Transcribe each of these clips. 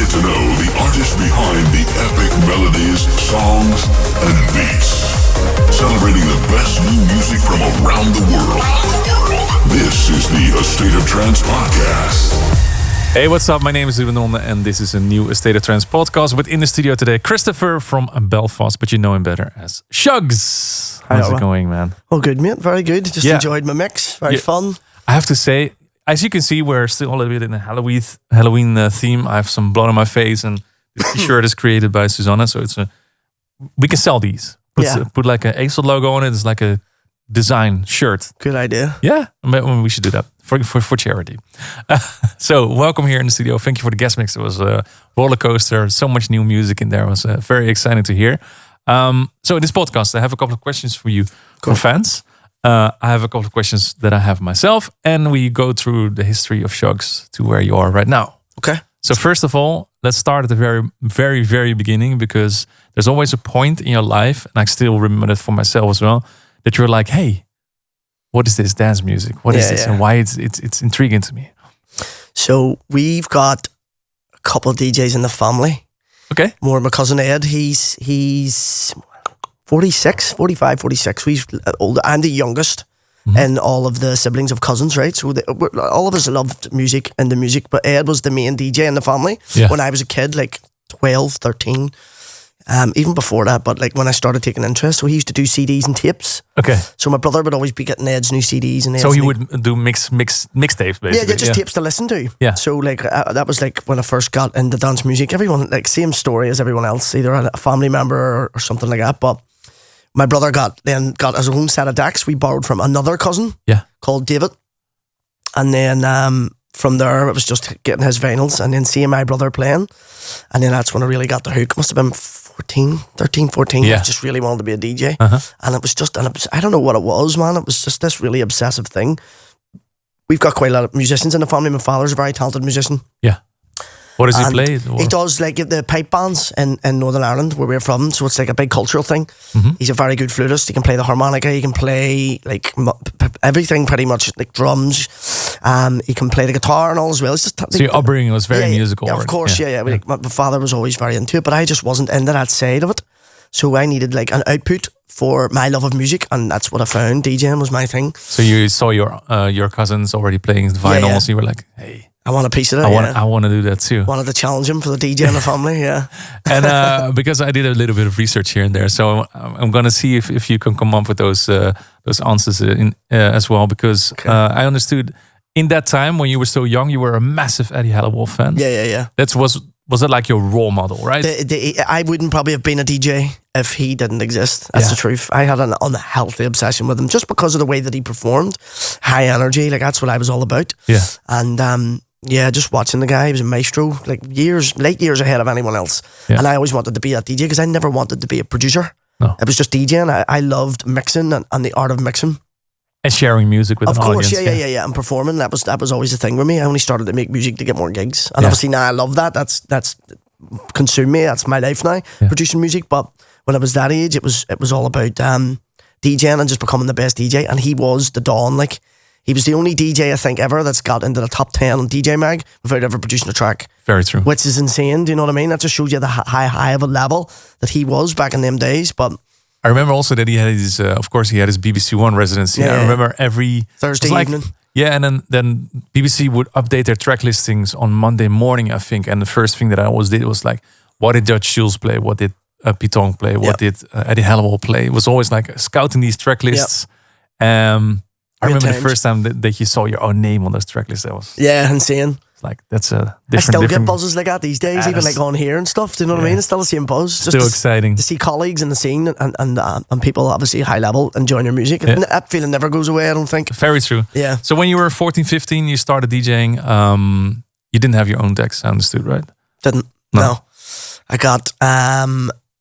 get to know the artist behind the epic melodies, songs, and beats. Celebrating the best new music from around the world. This is the A State of Trance podcast. Hey, what's up? My name is Ruben Ronde and this is a new A State of Trance podcast. With in the studio today, Christopher from Belfast, but you know him better as Shugz. How's it going, man? Oh, good, mate. Very good. Just enjoyed my mix. Very fun. I have to say, as you can see, we're still a little bit in the Halloween theme. I have some blood on my face, and the t-shirt is created by Susanna, so we can sell these. Put like an ASOL logo on it. It's like a design shirt. Good idea. Yeah, we should do that for charity. So welcome here in the studio. Thank you for the guest mix. It was a roller coaster. So much new music in there. It was very exciting to hear. So in this podcast, I have a couple of questions for you, for fans. I have a couple of questions that I have myself, and we go through the history of Shugz to where you are right now. Okay. So first of all, let's start at the very, very, very beginning, because there's always a point in your life, and I still remember that for myself as well, that you're like, hey, what is this dance music? What is this, and why it's intriguing to me? So we've got a couple of DJs in the family. Okay. More my cousin Ed. He's 45, 46. He's older. I'm the youngest. And all of the siblings of cousins, right? So all of us loved music and the music, but Ed was the main DJ in the family when I was a kid, like 12, 13, even before that. But like when I started taking interest, so he used to do CDs and tapes. Okay. So my brother would always be getting Ed's new CDs and Ed's so he would do mixtapes, basically. Yeah, just tapes to listen to. Yeah. So like that was like when I first got into dance music. Everyone like same story as everyone else, either a family member or something like that. But my brother got his own set of decks. We borrowed from another cousin called David. And then from there, it was just getting his vinyls and then seeing my brother playing. And then that's when I really got the hook. Must have been 13, 14. Yeah. I just really wanted to be a DJ. And it was just, I don't know what it was, man. It was just this really obsessive thing. We've got quite a lot of musicians in the family. My father's a very talented musician. Yeah. What does he play? He does like the pipe bands in Northern Ireland where we're from, so it's like a big cultural thing. He's a very good flutist. He can play the harmonica. He can play like everything pretty much, like drums. He can play the guitar and all as well. It's just so your upbringing was very musical. Yeah, of course, my father was always very into it, but I just wasn't into that side of it. So I needed like an output for my love of music, and that's what I found. DJing was my thing. So you saw your cousins already playing the vinyls, and you were like, hey, I want a piece of that. I want to do that too. Wanted to challenge him for the DJ in the family, And because I did a little bit of research here and there, so I'm gonna see if you can come up with those answers as well. Because I understood in that time when you were so young, you were a massive Eddie Halliwell fan. Yeah. That was it like your role model, right? I wouldn't probably have been a DJ if he didn't exist. That's the truth. I had an unhealthy obsession with him just because of the way that he performed. High energy, like that's what I was all about. Yeah. And just watching the guy, he was a maestro, like late years ahead of anyone else. Yeah. And I always wanted to be that DJ because I never wanted to be a producer. No. It was just DJing. I loved mixing and the art of mixing. And sharing music with an audience. Of course, yeah. And performing, that was always the thing with me. I only started to make music to get more gigs. And obviously now I love that. That's consumed me. That's my life now, producing music. But when I was that age, it was all about DJing and just becoming the best DJ. And he was the Don. Like, he was the only DJ, I think, ever that's got into the top 10 on DJ Mag without ever producing a track. Very true. Which is insane, do you know what I mean? That just shows you the high of a level that he was back in them days. But I remember also that he had his, of course, he had his BBC One residency. Yeah, I remember every Thursday evening. Yeah, and then BBC would update their track listings on Monday morning, I think. And the first thing that I always did was like, what did Judge Shugz play? What did Pitong play? What did Eddie Halliwell play? It was always like scouting these track lists. I remember the first time that you saw your own name on those track lists. That was insane. Like that's a different. I still get buzzes like that these days, even like on here and stuff. Do you know what I mean? It's still the same buzz. Still exciting to see colleagues in the scene and people obviously high level enjoying your music. Yeah. That feeling never goes away, I don't think. Very true. Yeah. So when you were 14, 15, you started DJing. You didn't have your own decks, I understood, right? Didn't. No. I got.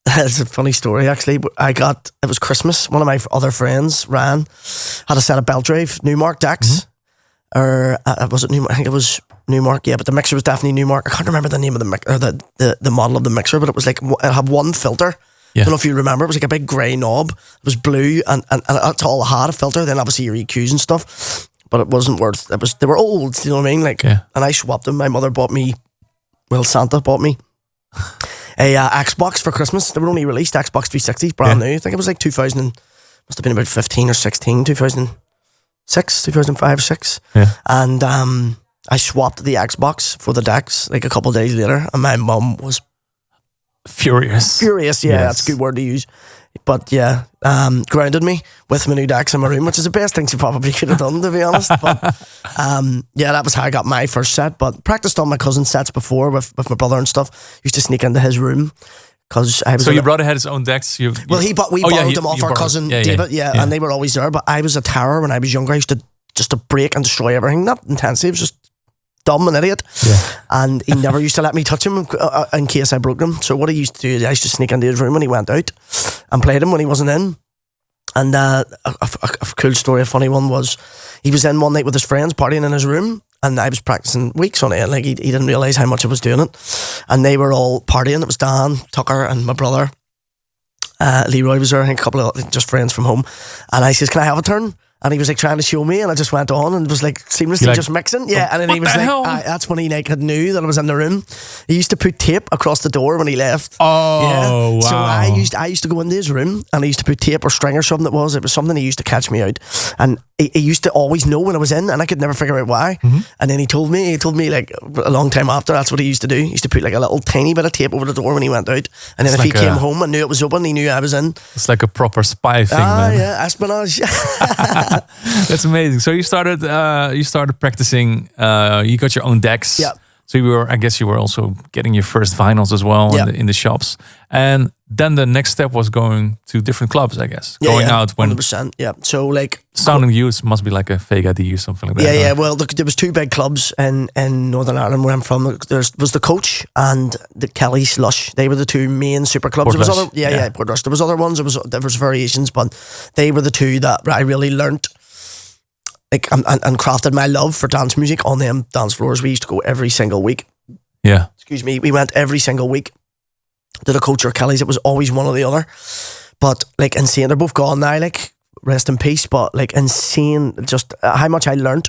It's a funny story actually. It was Christmas. One of my other friends, Ryan, had a set of Belgrave Newmark decks. Or was it Newmark? I think it was Newmark, yeah, but the mixer was definitely Newmark. I can't remember the name of the model of the mixer, but it was like, it had one filter. I don't know if you remember, it was like a big grey knob. It was blue and that's all it had, a filter. Then obviously your EQs and stuff, but it wasn't worth, they were old, you know what I mean? Like, and I swapped them. My mother bought me Well, Santa bought me a Xbox for Christmas. They were only released Xbox 360, brand new. I think it was like 2000, must have been about 15 or 16, 2006, 2005, 6. Yeah. And I swapped the Xbox for the decks like a couple of days later, and my mum was Furious. furious. Yeah, that's a good word to use. But yeah, grounded me with my new decks in my room, which is the best thing she probably could have done, to be honest. But yeah, that was how I got my first set. But practiced on my cousin's sets before with my brother and stuff. Used to sneak into his room because I was. So your brother had his own decks. We borrowed them off our cousin David. Yeah, and they were always there. But I was a terror when I was younger. I used to just break and destroy everything. Not intensive, it was just dumb and idiot. Yeah. And he never used to let me touch him in case I broke them. So what I used to do is I used to sneak into his room when he went out and played him when he wasn't in. And a cool story, a funny one was he was in one night with his friends partying in his room, and I was practicing weeks on it. Like he didn't realise how much I was doing it. And they were all partying. It was Dan, Tucker and my brother. Leroy was there, I think a couple of just friends from home. And I says, can I have a turn? And he was like trying to show me, and I just went on and was like seamlessly just mixing. Yeah, and then he was like, that's when he like had knew that I was in the room. He used to put tape across the door when he left. Oh, yeah. wow. So I used to go into his room, and he used to put tape or string or something. It was something he used to catch me out, and he used to always know when I was in, and I could never figure out why. Mm-hmm. And then he told me like a long time after, that's what he used to do. He used to put like a little tiny bit of tape over the door when he went out, and then if he came home and knew it was open, he knew I was in. It's like a proper spy thing, man. Yeah, espionage. That's amazing. So you started practicing. You got your own decks. Yeah. So I guess you were also getting your first vinyls as well in the shops. And then the next step was going to different clubs, I guess. Going out when 100%. Yeah. So like sounding youth must be like a fake ID or something like that. Yeah. Well, there was two big clubs in Northern Ireland where I'm from. There was the Coach and the Kelly Slush. They were the two main super clubs. There was other, Portrush. There was other ones. There was variations, but they were the two that I really learnt. Like and crafted my love for dance music on them dance floors. We used to go every single week. Yeah. Excuse me. We went every single week to the Coach or Kelly's. It was always one or the other. But like insane. They're both gone now. Like rest in peace. But like insane. Just how much I learnt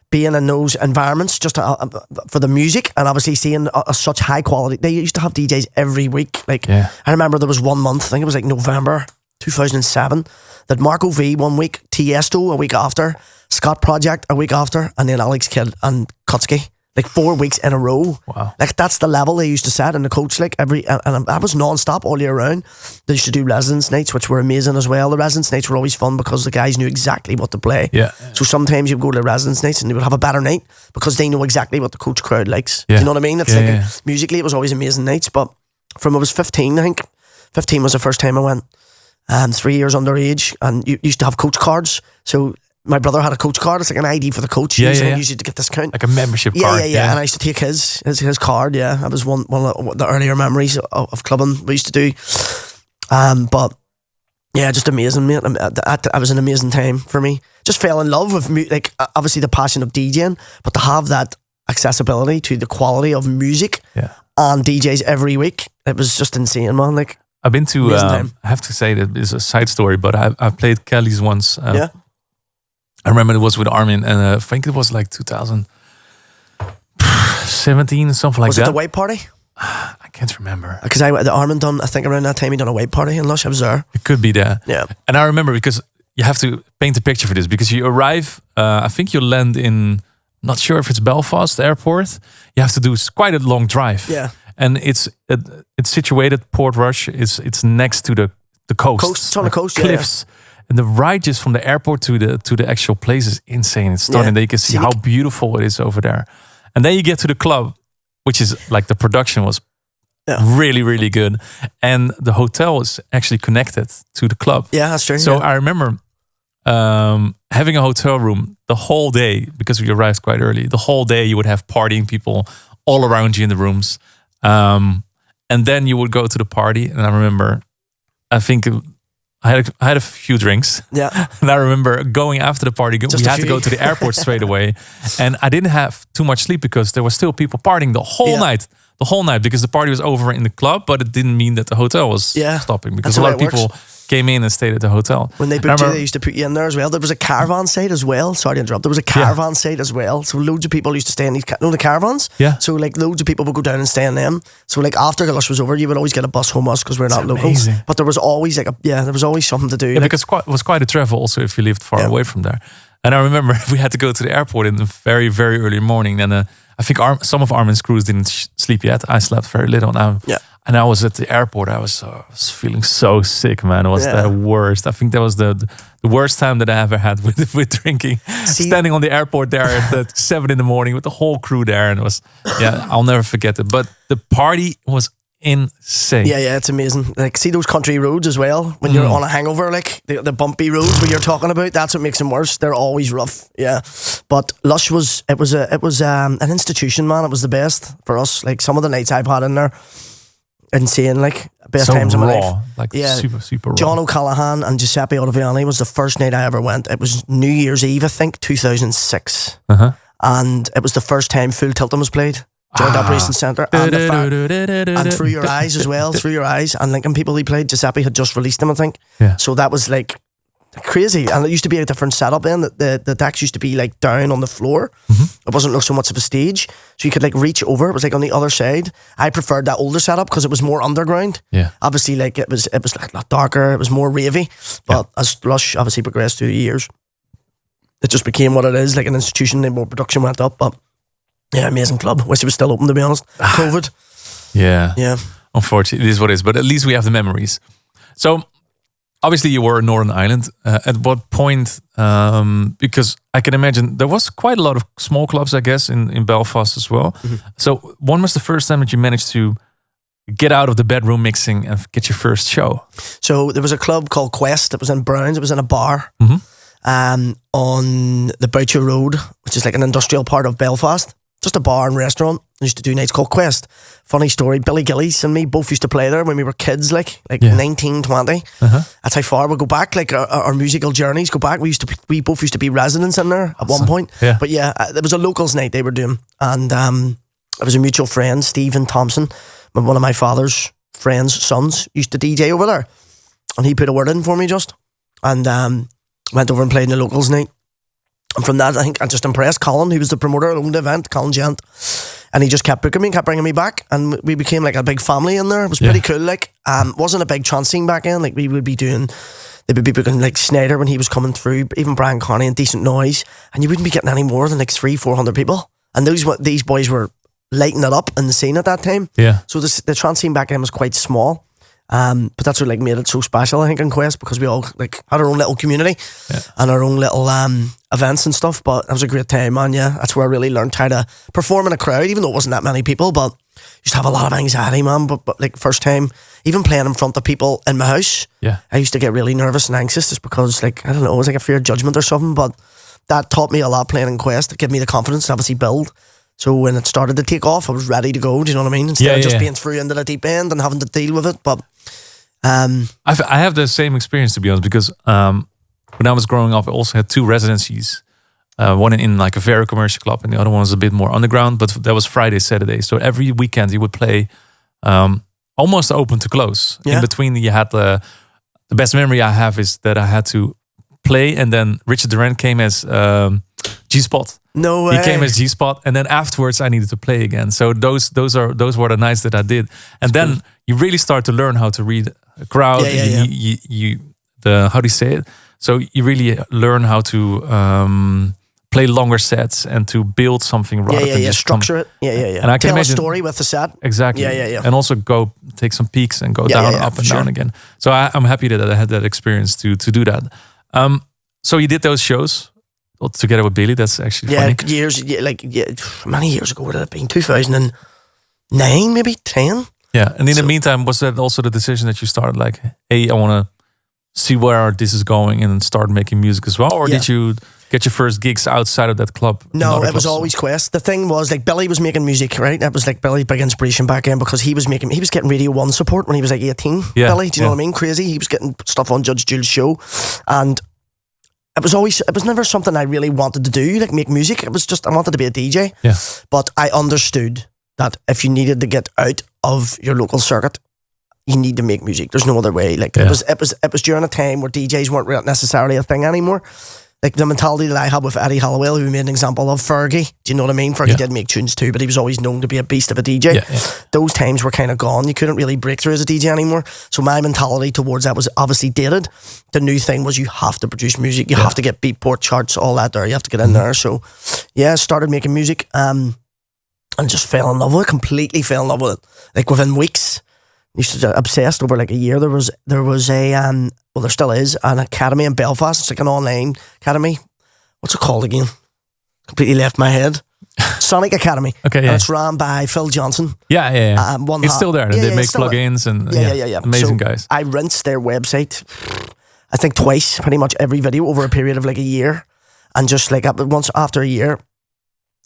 being in those environments just for the music, and obviously seeing such high quality. They used to have DJs every week. Like I remember there was 1 month. I think it was like November 2007 that Marco V 1 week, Tiesto a week after, Scott Project a week after, and then Alex Kidd and Kutsky, like 4 weeks in a row. Wow. Like that's the level they used to set in the Coach, like and that was non-stop all year round. They used to do residence nights, which were amazing as well. The residence nights were always fun because the guys knew exactly what to play. Yeah. So sometimes you'd go to the residence nights and they would have a better night because they know exactly what the Coach crowd likes. Do you know what I mean? It's musically it was always amazing nights, but from I was 15, I think 15 was the first time I went. 3 years underage, and you used to have Coach cards. So my brother had a Coach card. It's like an ID for the Coach. Usually to get discount, like a membership card. Yeah. And I used to take his card. Yeah, that was one of the earlier memories of clubbing we used to do. But yeah, just amazing, mate. That was an amazing time for me. Just fell in love with like obviously the passion of DJing, but to have that accessibility to the quality of music and DJs every week, it was just insane, man. Like. I've been to, I have to say that it's a side story, but I played Kelly's once. I remember it was with Armin, and I think it was like 2017, something like that. Was it the White Party? I can't remember. Because the Armin done, I think around that time he done a White Party in Lush. I was there. It could be there. Yeah. And I remember because you have to paint a picture for this, because you arrive, I think you land in, not sure if it's Belfast Airport. You have to do quite a long drive. Yeah. And it's situated, Portrush. It's next to the coast. It's on the coast, cliffs. And the ride just from the airport to the actual place is insane. It's stunning. There you can see how beautiful it is over there. And then you get to the club, which is like the production was really, really good. And the hotel is actually connected to the club. Yeah, that's true. So I remember having a hotel room the whole day, because we arrived quite early. The whole day you would have partying people all around you in the rooms. And then you would go to the party, and I remember, I think I had a few drinks. Yeah. And I remember going after the party. We had to go to the airport straight away, and I didn't have too much sleep because there were still people partying the whole night. The whole night, because the party was over in the club, but it didn't mean that the hotel was stopping, because a lot of people came in and stayed at the hotel. When they booked you, they used to put you in there as well. There was a caravan site as well. Sorry to interrupt. There was a caravan site as well. So loads of people used to stay in these, the caravans? Yeah. So like loads of people would go down and stay in them. So like after Lush was over, you would always get a bus home us because we're not locals. But there was always there was always something to do. Yeah, because it was quite a travel also if you lived far away from there. And I remember we had to go to the airport in the very, very early morning. And I think some of Armin's crews didn't sleep yet. I slept very little. And I was at the airport. I was feeling so sick, man. It was the worst. I think that was the worst time that I ever had with drinking. Standing on the airport there at 7 in the morning with the whole crew there. And it was, I'll never forget it. But the party was insane. Yeah, it's amazing. Like, see those country roads as well when you're on a hangover, like the bumpy roads where you're talking about. That's what makes them worse. They're always rough. Yeah, but Lush was an institution, man. It was the best for us. Like some of the nights I've had in there, insane. Like best times of my life. Like super raw. John O'Callaghan and Giuseppe Ottaviani was the first night I ever went. It was New Year's Eve, I think, 2006, and it was the first time Full Tilton was played. Joint Operations Centre and Through Your Eyes as well. Through Your Eyes and Lincoln people he played. Giuseppe had just released them, I think. Yeah. So that was like crazy, and it used to be a different setup then. The decks used to be like down on the floor. It wasn't so much of a stage, so you could like reach over. It was like on the other side. I preferred that older setup because it was more underground. Yeah, obviously, like it was like a lot darker. It was more ravey. But as Lush obviously progressed through the years, it just became what it is, like an institution. The more production went up, but yeah, amazing club. Wish it was still open, to be honest. COVID. Yeah. Unfortunately, it is what it is. But at least we have the memories. So obviously you were in Northern Ireland. At what point, because I can imagine there was quite a lot of small clubs, I guess, in Belfast as well. So when was the first time that you managed to get out of the bedroom mixing and get your first show? So there was a club called Quest. It was in Browns. It was in a bar on the Boucher Road, which is like an industrial part of Belfast. Just a bar and restaurant. I used to do nights called Quest. Funny story, Billy Gillies and me both used to play there when we were kids, like 19, 20. That's how far we go back, like our musical journeys go back. We both used to be residents in there at one point. Yeah. But yeah, there was a locals night they were doing. And it was a mutual friend, Stephen Thompson, one of my father's friend's sons, used to DJ over there. And he put a word in for me just. And went over and played in the locals night. And from that, I think I just impressed Colin, who was the promoter of the event, Colin Gent. And he just kept booking me, kept bringing me back. And we became like a big family in there. It was pretty cool. Like, wasn't a big trance scene back then. Like, they would be booking like Snyder when he was coming through, even Brian Carney and Decent Noise. And you wouldn't be getting any more than like 300-400 people. And these boys were lighting it up in the scene at that time. Yeah. So the trance scene back then was quite small. But that's what like made it so special, I think, in Quest, because we all like had our own little community and our own little events and stuff. But it was a great time, man. Yeah, that's where I really learned how to perform in a crowd, even though it wasn't that many people. But I used to have a lot of anxiety, man. But like first time, even playing in front of people in my house, I used to get really nervous and anxious just because, like, I don't know, it was like a fear of judgment or something. But that taught me a lot playing in Quest. It gave me the confidence to obviously build. So when it started to take off, I was ready to go. Do you know what I mean? Instead of just being through into the deep end and having to deal with it. But I have the same experience, to be honest, because when I was growing up, I also had 2 residencies. One in like a very commercial club, and the other one was a bit more underground. But that was Friday, Saturday. So every weekend you would play almost open to close. In between, you had the best memory I have is that I had to play, and then Richard Durant came as G-Spot. No way. He came as G-Spot, and then afterwards I needed to play again. So those were the nights that I did, and then you really start to learn how to read a crowd. How do you say it? So you really learn how to play longer sets and to build something rather than just structure it. And I can tell a story with the set. Exactly. And also go take some peaks and go down, up and down again. So I'm happy that I had that experience to do that. So you did those shows together with Billy. That's actually funny. Many years ago. Would it have been 2009, maybe 10? Yeah, and in the meantime, was that also the decision that you started like, hey, I want to see where this is going and start making music as well? Or did you get your first gigs outside of that club? No, it was always Quest. The thing was, like, Billy was making music, right? That was like Billy's big inspiration back then, because he was getting Radio 1 support when he was like 18. Yeah, Billy, do you know what I mean? Crazy. He was getting stuff on Judge Jules' show. And it was never something I really wanted to do, like make music. It was just, I wanted to be a DJ. Yeah. But I understood that if you needed to get out of your local circuit, you need to make music. There's no other way. Like it was during a time where DJs weren't necessarily a thing anymore. Like the mentality that I had with Eddie Halliwell, who made an example of Fergie. Do you know what I mean? Fergie did make tunes too, but he was always known to be a beast of a DJ. Those times were kind of gone. You couldn't really break through as a DJ anymore. So my mentality towards that was obviously dated. The new thing was you have to produce music. You have to get Beatport charts, all that there. You have to get in there. So I started making music and just fell in love with it. Completely fell in love with it. Like within weeks. Used to obsessed over like a year. There was a well, there still is an academy in Belfast. It's like an online academy. What's it called again? Completely left my head. Sonic Academy. Okay, and it's run by Phil Johnson. It's still there. They make plugins and amazing so guys. I rinsed their website, I think twice, pretty much every video over a period of like a year, and just like once after a year,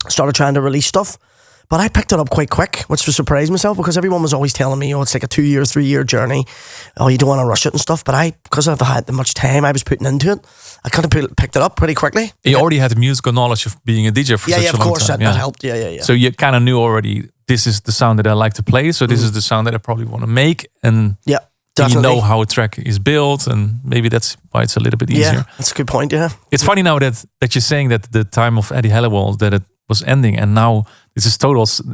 started trying to release stuff. But I picked it up quite quick, which was surprised myself because everyone was always telling me, it's like a 2-year, 3-year journey. Oh, you don't want to rush it and stuff. But because I've had that much time I was putting into it, I kind of picked it up pretty quickly. You already had the musical knowledge of being a DJ for such a long time. Yeah, of course, that helped. Yeah. So you kind of knew already, this is the sound that I like to play. So this is the sound that I probably want to make. And you know how a track is built, and maybe that's why it's a little bit easier. Yeah, that's a good point, It's funny now that you're saying that the time of Eddie Halliwell, that it was ending, and now this is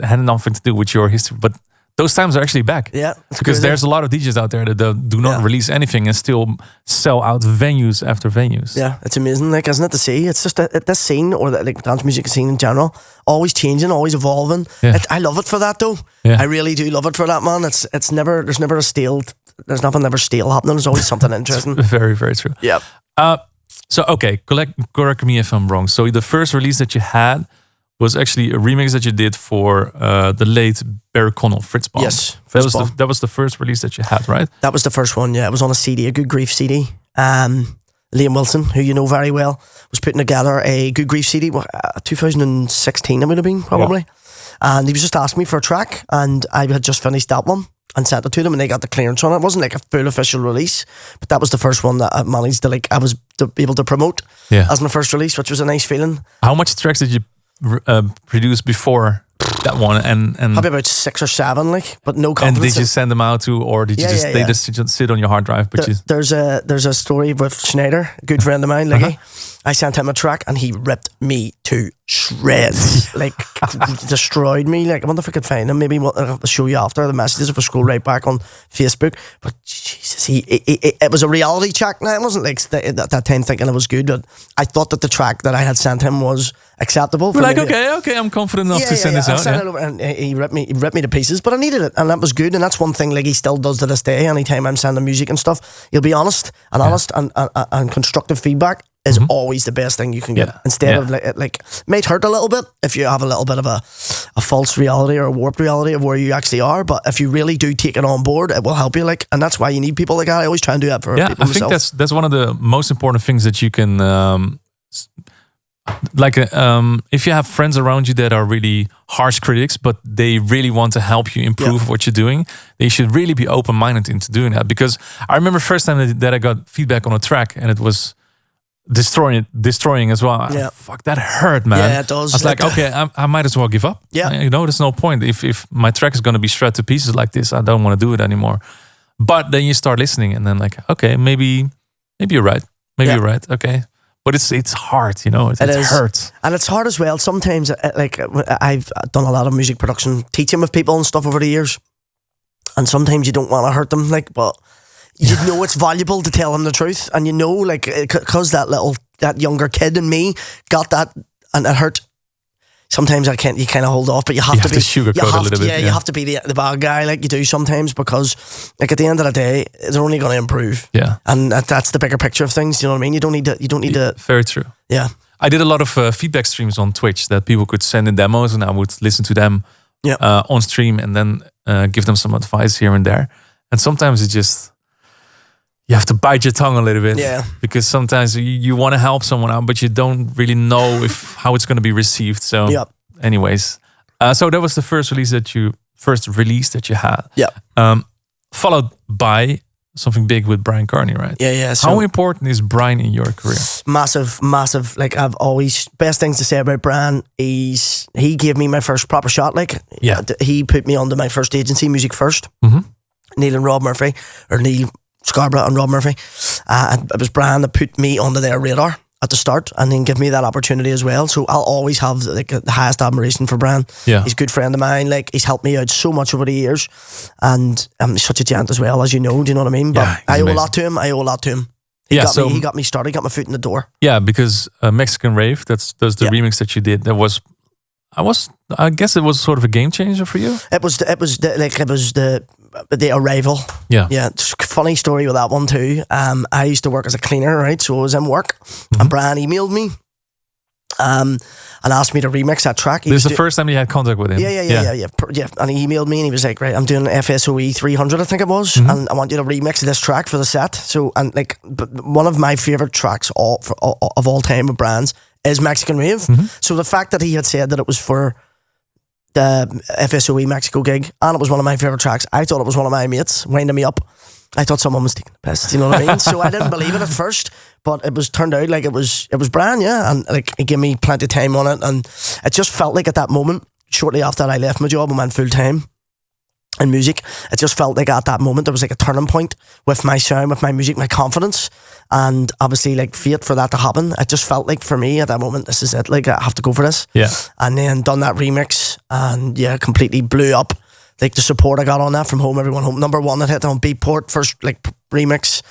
had nothing to do with your history, but those times are actually back. Yeah, because there's a lot of DJs out there that do not release anything and still sell out venues after venues. Yeah, it's amazing, like, isn't it, to see? It's just this scene, or the dance music scene in general, always changing, always evolving. Yeah. I love it for that, though. Yeah. I really do love it for that, man. There's never a stale. There's nothing ever stale happening. There's always something interesting. Very, very true. Yeah. So okay, correct me if I'm wrong. So the first release that you had was actually a remix that you did for the late Barry Connell, Fritz Bomb. Yes, that was the first release that you had, right? That was the first one. Yeah, it was on a CD, a Good Grief CD. Liam Wilson, who you know very well, was putting together a Good Grief CD. 2016 it would have been probably, and he was just asking me for a track, and I had just finished that one and sent it to them, and they got the clearance on it. It wasn't like a full official release, but that was the first one that I managed to I was able to promote as my first release, which was a nice feeling. How much tracks did you produce before that one? And probably about 6 or 7, but no confidence. And did you send them out to, or did you they just sit on your hard drive? But there's a story with Schneider, a good friend of mine, Liggy. I sent him a track and he ripped me to shreds, destroyed me. I wonder if I could find him. Maybe I'll show you after the messages if I scroll right back on Facebook. But Jesus, it was a reality check. Now, it wasn't at that time thinking it was good, but I thought that the track that I had sent him was acceptable. We're okay, I'm confident enough to send this out. Sent it over, and he ripped me to pieces, but I needed it, and that was good. And that's one thing he still does to this day. Anytime I'm sending music and stuff, he'll be honest and constructive feedback is always the best thing you can get. Instead of it might hurt a little bit if you have a little bit of a false reality or a warped reality of where you actually are, but if you really do take it on board, it will help you. And that's why you need people like that. I always try and do that for people I think myself. that's one of the most important things that you can if you have friends around you that are really harsh critics, but they really want to help you improve what you're doing, they should really be open-minded into doing that. Because I remember first time that I got feedback on a track and it was destroying as well. Yeah. Fuck, that hurt, man. Yeah, it does. I was like, okay, I might as well give up. Yeah. There's no point. If my track is going to be shred to pieces like this, I don't want to do it anymore. But then you start listening and then okay, maybe you're right. Maybe you're right. Okay. But it's hard, it hurts. And it's hard as well. Sometimes, I've done a lot of music production, teaching with people and stuff over the years. And sometimes you don't want to hurt them, but you know it's valuable to tell them the truth. And because that younger kid in me got that and it hurt. Sometimes you kind of hold off, but you have to sugarcoat a little bit. Yeah, you have to be the bad guy you do sometimes, because at the end of the day, they're only going to improve. Yeah, and that's the bigger picture of things. You know what I mean? You don't need to. Very true. Yeah, I did a lot of feedback streams on Twitch that people could send in demos, and I would listen to them on stream and then give them some advice here and there. And sometimes you have to bite your tongue a little bit, because sometimes you want to help someone out, but you don't really know how it's going to be received. So, anyways, so that was the first release that you had. Yeah. Followed by something big with Brian Carney, right? Yeah. How important is Brian in your career? Massive. I've always best things to say about Brian. He gave me my first proper shot. He put me onto my first agency, Music First. Mm-hmm. Neil and Rob Murphy, or Neil Scarborough and Rob Murphy. And it was Brian that put me onto their radar at the start, and then give me that opportunity as well. So I'll always have like the highest admiration for Brian. Yeah. He's a good friend of mine. Like, he's helped me out so much over the years, and he's such a gent as well, as you know. Do you know what I mean? But Yeah, I owe amazing. a lot to him. He got me started. He got my foot in the door. Yeah, because Mexican Rave, that's the remix that you did. I guess it was sort of a game changer for you. It was the arrival. Yeah. Yeah. It's a funny story with that one too. I used to work as a cleaner, right? So I was in work, and Brian emailed me, and asked me to remix that track. This is the first time you had contact with him. Yeah. And he emailed me, and he was like, "Right, I'm doing FSOE 300, I think it was, and I want you to remix this track for the set." So, and like, one of my favorite tracks of all time with Brian's is Mexican Rave. So the fact that he had said that it was for the FSOE Mexico gig, and it was one of my favorite tracks, I thought it was one of my mates winding me up. I thought someone was taking the piss, you know what I mean? So I didn't believe it at first, but it was turned out like it was Brian, yeah, and like he gave me plenty of time on it, and it just felt like at that moment, shortly after I left my job and went full time in music, it just felt like at that moment there was like a turning point with my sound, with my music, my confidence, and obviously like fate for that to happen. It just felt like for me at that moment, this is it, like I have to go for this. Yeah. And then done that remix, and yeah, completely blew up. Like the support I got on that from Home Everyone Home, number one that hit on Beatport, first like remix.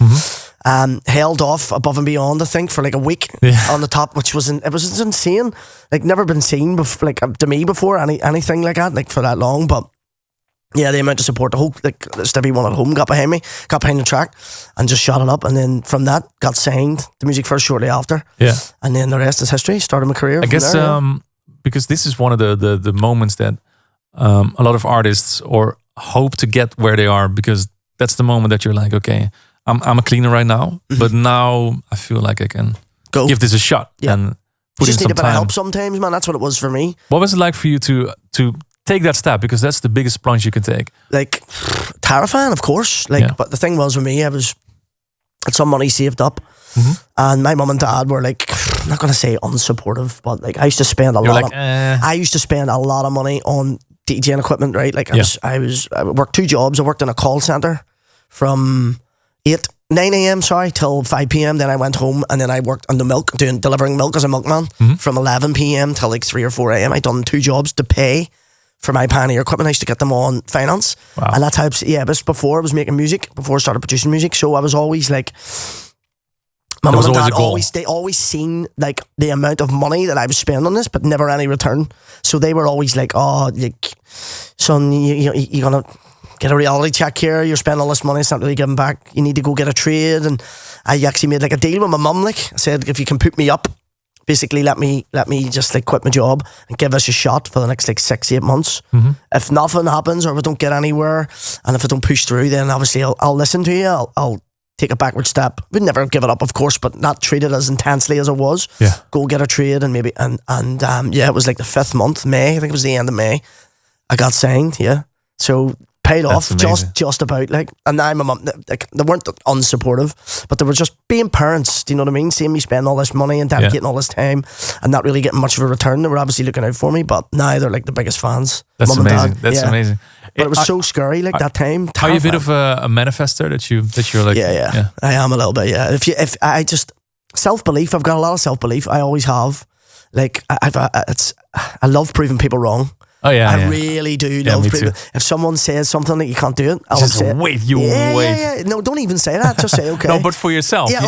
Held off Above and Beyond, I think, for like a week on the top, which was it was insane. Like never been seen before, like to me before, anything like that, like for that long. But yeah, the amount of support, the whole like Stevie One at Home got behind me, got behind the track, and just shot it up. And then from that, got signed to Music First shortly after. Yeah, and then the rest is history. Started my career. I guess there, because this is one of the moments that a lot of artists or hope to get where they are, because that's the moment that you're like, okay, I'm a cleaner right now, but now I feel like I can give this a shot and put in some time. You just need a bit of help sometimes, man. That's what it was for me. What was it like for you to take that step? Because that's the biggest plunge you can take. Like, terrifying, of course. Like, but the thing was with me, I had some money saved up, and my mum and dad were like, I'm not gonna say unsupportive, but like I used to spend I used to spend a lot of money on DJing equipment, right? Like I worked 2 jobs. I worked in a call center from 9 a.m. till 5 p.m. Then I went home, and then I worked on the milk, delivering milk as a milkman from 11 p.m. till like 3 or 4 a.m. I done 2 jobs to pay for my Pioneer equipment. I used to get them on finance. Wow. And that's how, but before I was making music, before I started producing music. So I was always like, my mum and dad always seen like the amount of money that I was spending on this, but never any return. So they were always like, oh, like, son, you're gonna get a reality check here. You're spending all this money, it's not really giving back. You need to go get a trade. And I actually made like a deal with my mum. Like I said, if you can put me up, basically let me just like quit my job and give us a shot for the next like 6-8 months. If nothing happens, or if I don't get anywhere, and if I don't push through, then obviously I'll listen to you. I'll take a backward step. We'd never give it up, of course, but not treat it as intensely as it was. Yeah. Go get a trade, and maybe and it was like the 5th month, May. I think it was the end of May. I got signed. Yeah. So paid off just about, like, and now my mum, like, they weren't unsupportive, but they were just being parents. Do you know what I mean? Seeing me spend all this money and dedicating all this time and not really getting much of a return. They were obviously looking out for me, but now they're like the biggest fans. That's amazing. That's amazing. But it was so scary, like that time. Terrifying. Are you a bit of a manifester that you're like? Yeah. I am a little bit. Yeah. If I just self-belief, I've got a lot of self-belief. I always have. Like I love proving people wrong. Oh yeah, I really do love proving. If someone says something that you can't do it, I'll just say, wait. Yeah. No, don't even say that. Just say okay. No, but for yourself. Yeah.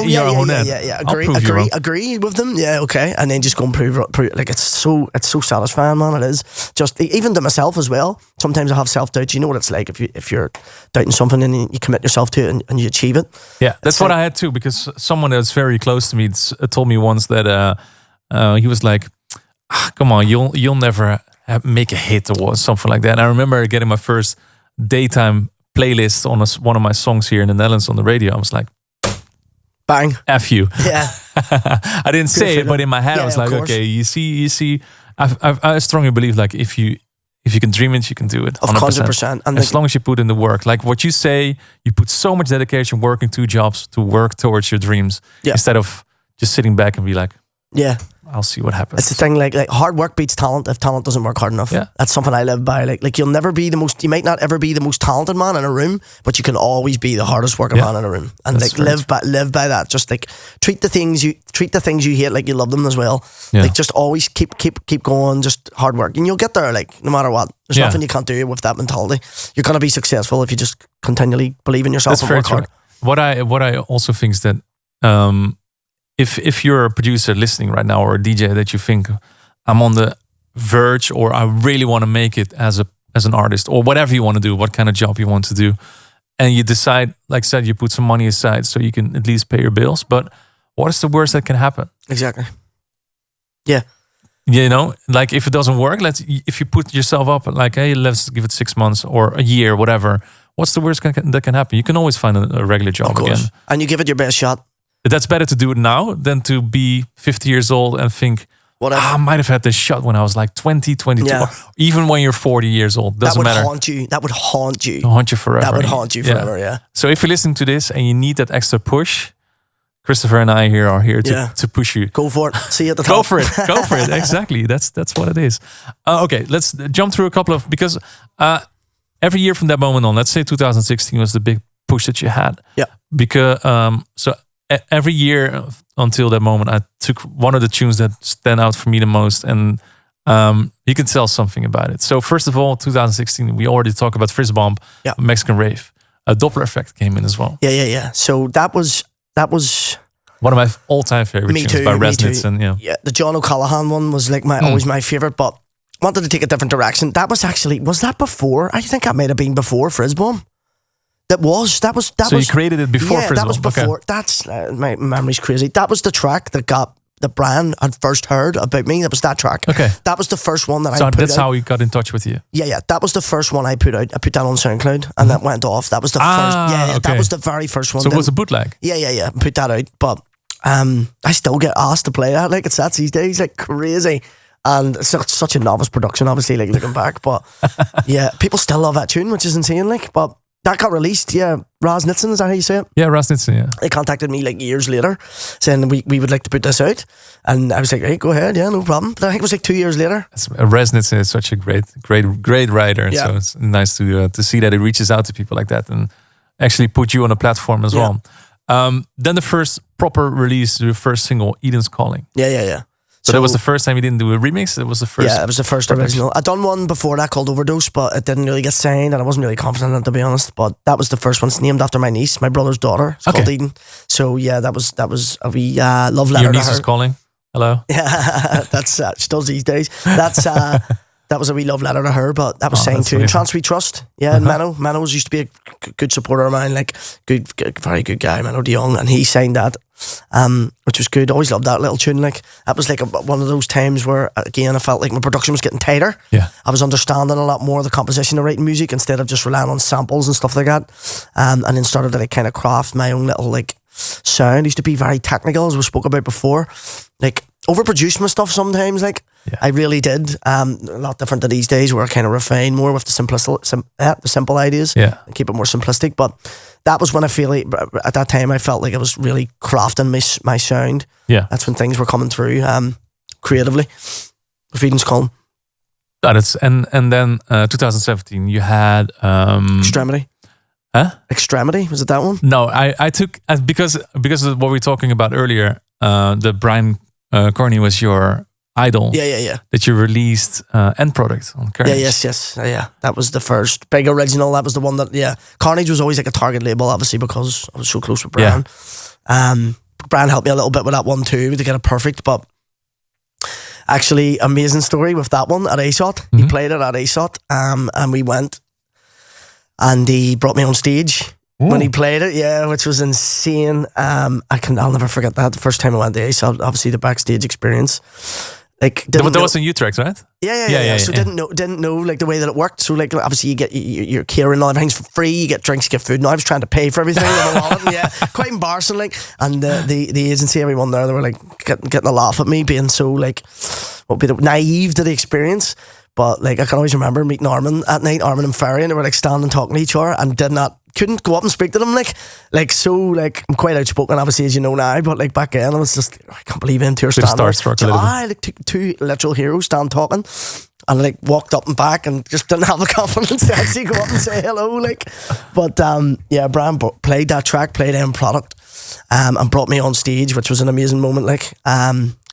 Agree with them. Yeah, okay. And then just go and prove. Like it's so satisfying, man. It is. Just even to myself as well. Sometimes I have self-doubt. You know what it's like if you're doubting something and you commit yourself to it and you achieve it. Yeah, that's what I had too. Because someone that's very close to me told me once that he was like, "Come on, you'll never make a hit," or something like that. And I remember getting my first daytime playlist on one of my songs here in the Netherlands on the radio. I was like, bang, F you. Yeah. I didn't say it, but in my head I was like, okay, you see, I strongly believe like if you can dream it, you can do it. 100%. And as long as you put in the work, like what you say, you put so much dedication working 2 jobs to work towards your dreams instead of just sitting back and be like, I'll see what happens. It's the thing, like hard work beats talent if talent doesn't work hard enough. Yeah. That's something I live by. Like you might not ever be the most talented man in a room, but you can always be the hardest working man in a room. And That's live by that. Just like treat the things you hate like you love them as well. Yeah. Like just always keep going, just hard work. And you'll get there, like no matter what. There's nothing you can't do with that mentality. You're gonna be successful if you just continually believe in yourself and work hard. What I also think is that if you're a producer listening right now or a DJ that you think I'm on the verge or I really want to make it as an artist or whatever you want to do, what kind of job you want to do, and you decide, like I said, you put some money aside so you can at least pay your bills. But what is the worst that can happen? Exactly. Yeah. You know, like if it doesn't work, if you put yourself up like, hey, let's give it 6 months or a year, whatever. What's the worst that can happen? You can always find a regular job again. And you give it your best shot. That's better to do it now than to be 50 years old and think, I might have had this shot when I was like 20, 22, or even when you're 40 years old. Doesn't matter. That would haunt you. Haunt you forever. That would haunt you forever, yeah. So if you're listening to this and you need that extra push, Christopher and I here are here to push you. Go for it. See you at the top. Go for it. Go for it. Exactly. That's what it is. Okay, let's jump through a couple of, because every year from that moment on, let's say 2016 was the big push that you had. Yeah. Because every year until that moment, I took one of the tunes that stand out for me the most, and you can tell something about it. So first of all, 2016, we already talked about Frizz Bomb, Mexican Rave. A Doppler Effect came in as well. Yeah. So that was one of my all-time favorite tunes by Resnitz. And the John O'Callaghan one was like always my favorite, but wanted to take a different direction. That was that before? I think that might have been before Frizz Bomb. That was. So you created it before Frizz Bomb? Yeah, that was before. Okay. That's my memory's crazy. That was the track that got the brand had first heard about me. That was that track. Okay. That was the first one that I put out. So that's how he got in touch with you? Yeah. That was the first one I put out. I put that on SoundCloud and that went off. That was the first. Yeah, okay. That was the very first one. So it was a bootleg? Yeah. Put that out. But I still get asked to play that. Like it's that these days. Like crazy. And it's such a novice production, obviously, like looking back. But yeah, people still love that tune, which is insane. Like, but that got released, Raz Nitzen, is that how you say it? Yeah, Raz Nitzen, yeah. They contacted me like years later saying we would like to put this out. And I was like, hey, go ahead, yeah, no problem. But I think it was like 2 years later. Raz Nitzen is such a great writer. Yeah. So it's nice to see that it reaches out to people like that and actually put you on a platform as well. Then the first proper release, the first single, Eden's Calling. Yeah. So that was the first time you didn't do a remix? It was the first? Yeah, it was the first original. I'd done one before that called Overdose, but it didn't really get signed and I wasn't really confident in it, to be honest. But that was the first one. It's named after my niece, my brother's daughter. It's called Eden. So yeah, that was a wee love letter. Your niece to her. is calling? Hello? Yeah, that's she does these days. That's that was a wee love letter to her, but that was signed to Trance We Trust. Yeah, and Mano used to be a good supporter of mine, like good, very good guy, Mano de Jong, and he signed that, which was good. Always loved that little tune. Like that was like one of those times where again I felt like my production was getting tighter. Yeah, I was understanding a lot more of the composition of writing music instead of just relying on samples and stuff like that, and then started to like kind of craft my own little like sound. It used to be very technical, as we spoke about before, like overproduce my stuff sometimes. Like I really did. A lot different to these days where I kind of refine more with the simple ideas. Yeah, and keep it more simplistic. But that was when I feel like at that time I felt like I was really crafting my sound. Yeah, that's when things were coming through creatively. Eden's Calling. And then 2017 you had Extremity. Huh? Extremity, was it that one? No, I took because of what we were talking about earlier. The Brian Corney was your idol. Yeah. That you released end product on Carnage. Yes. Yeah, that was the first big original. That was the one that Carnage was always like a target label, obviously because I was so close with Brian. Yeah. Brian helped me a little bit with that one too to get it perfect. But actually, amazing story with that one at ASOT. Mm-hmm. He played it at ASOT, and we went. And he brought me on stage when he played it, which was insane. I'll never forget that. The first time I went to ASOT, obviously the backstage experience. Like, that was in U-Tracks, right? Yeah. So didn't know like the way that it worked. So like obviously you get your catering and all everything's for free. You get drinks, you get food. Now I was trying to pay for everything in the wallet. And, quite embarrassing. Like, and the agency, everyone there, they were like getting a laugh at me being so like naive to the experience. But like I can always remember meeting Armin at night, Armin and Ferry, and they were like standing talking to each other and did not couldn't go up and speak to them, I'm quite outspoken, obviously, as you know now, but like back then I was just, I can't believe him to stand there. Starstruck a little bit. I like two literal heroes stand talking, and like walked up and back and just didn't have the confidence to actually go up and say hello, but Brian played that track, played End Product, and brought me on stage, which was an amazing moment.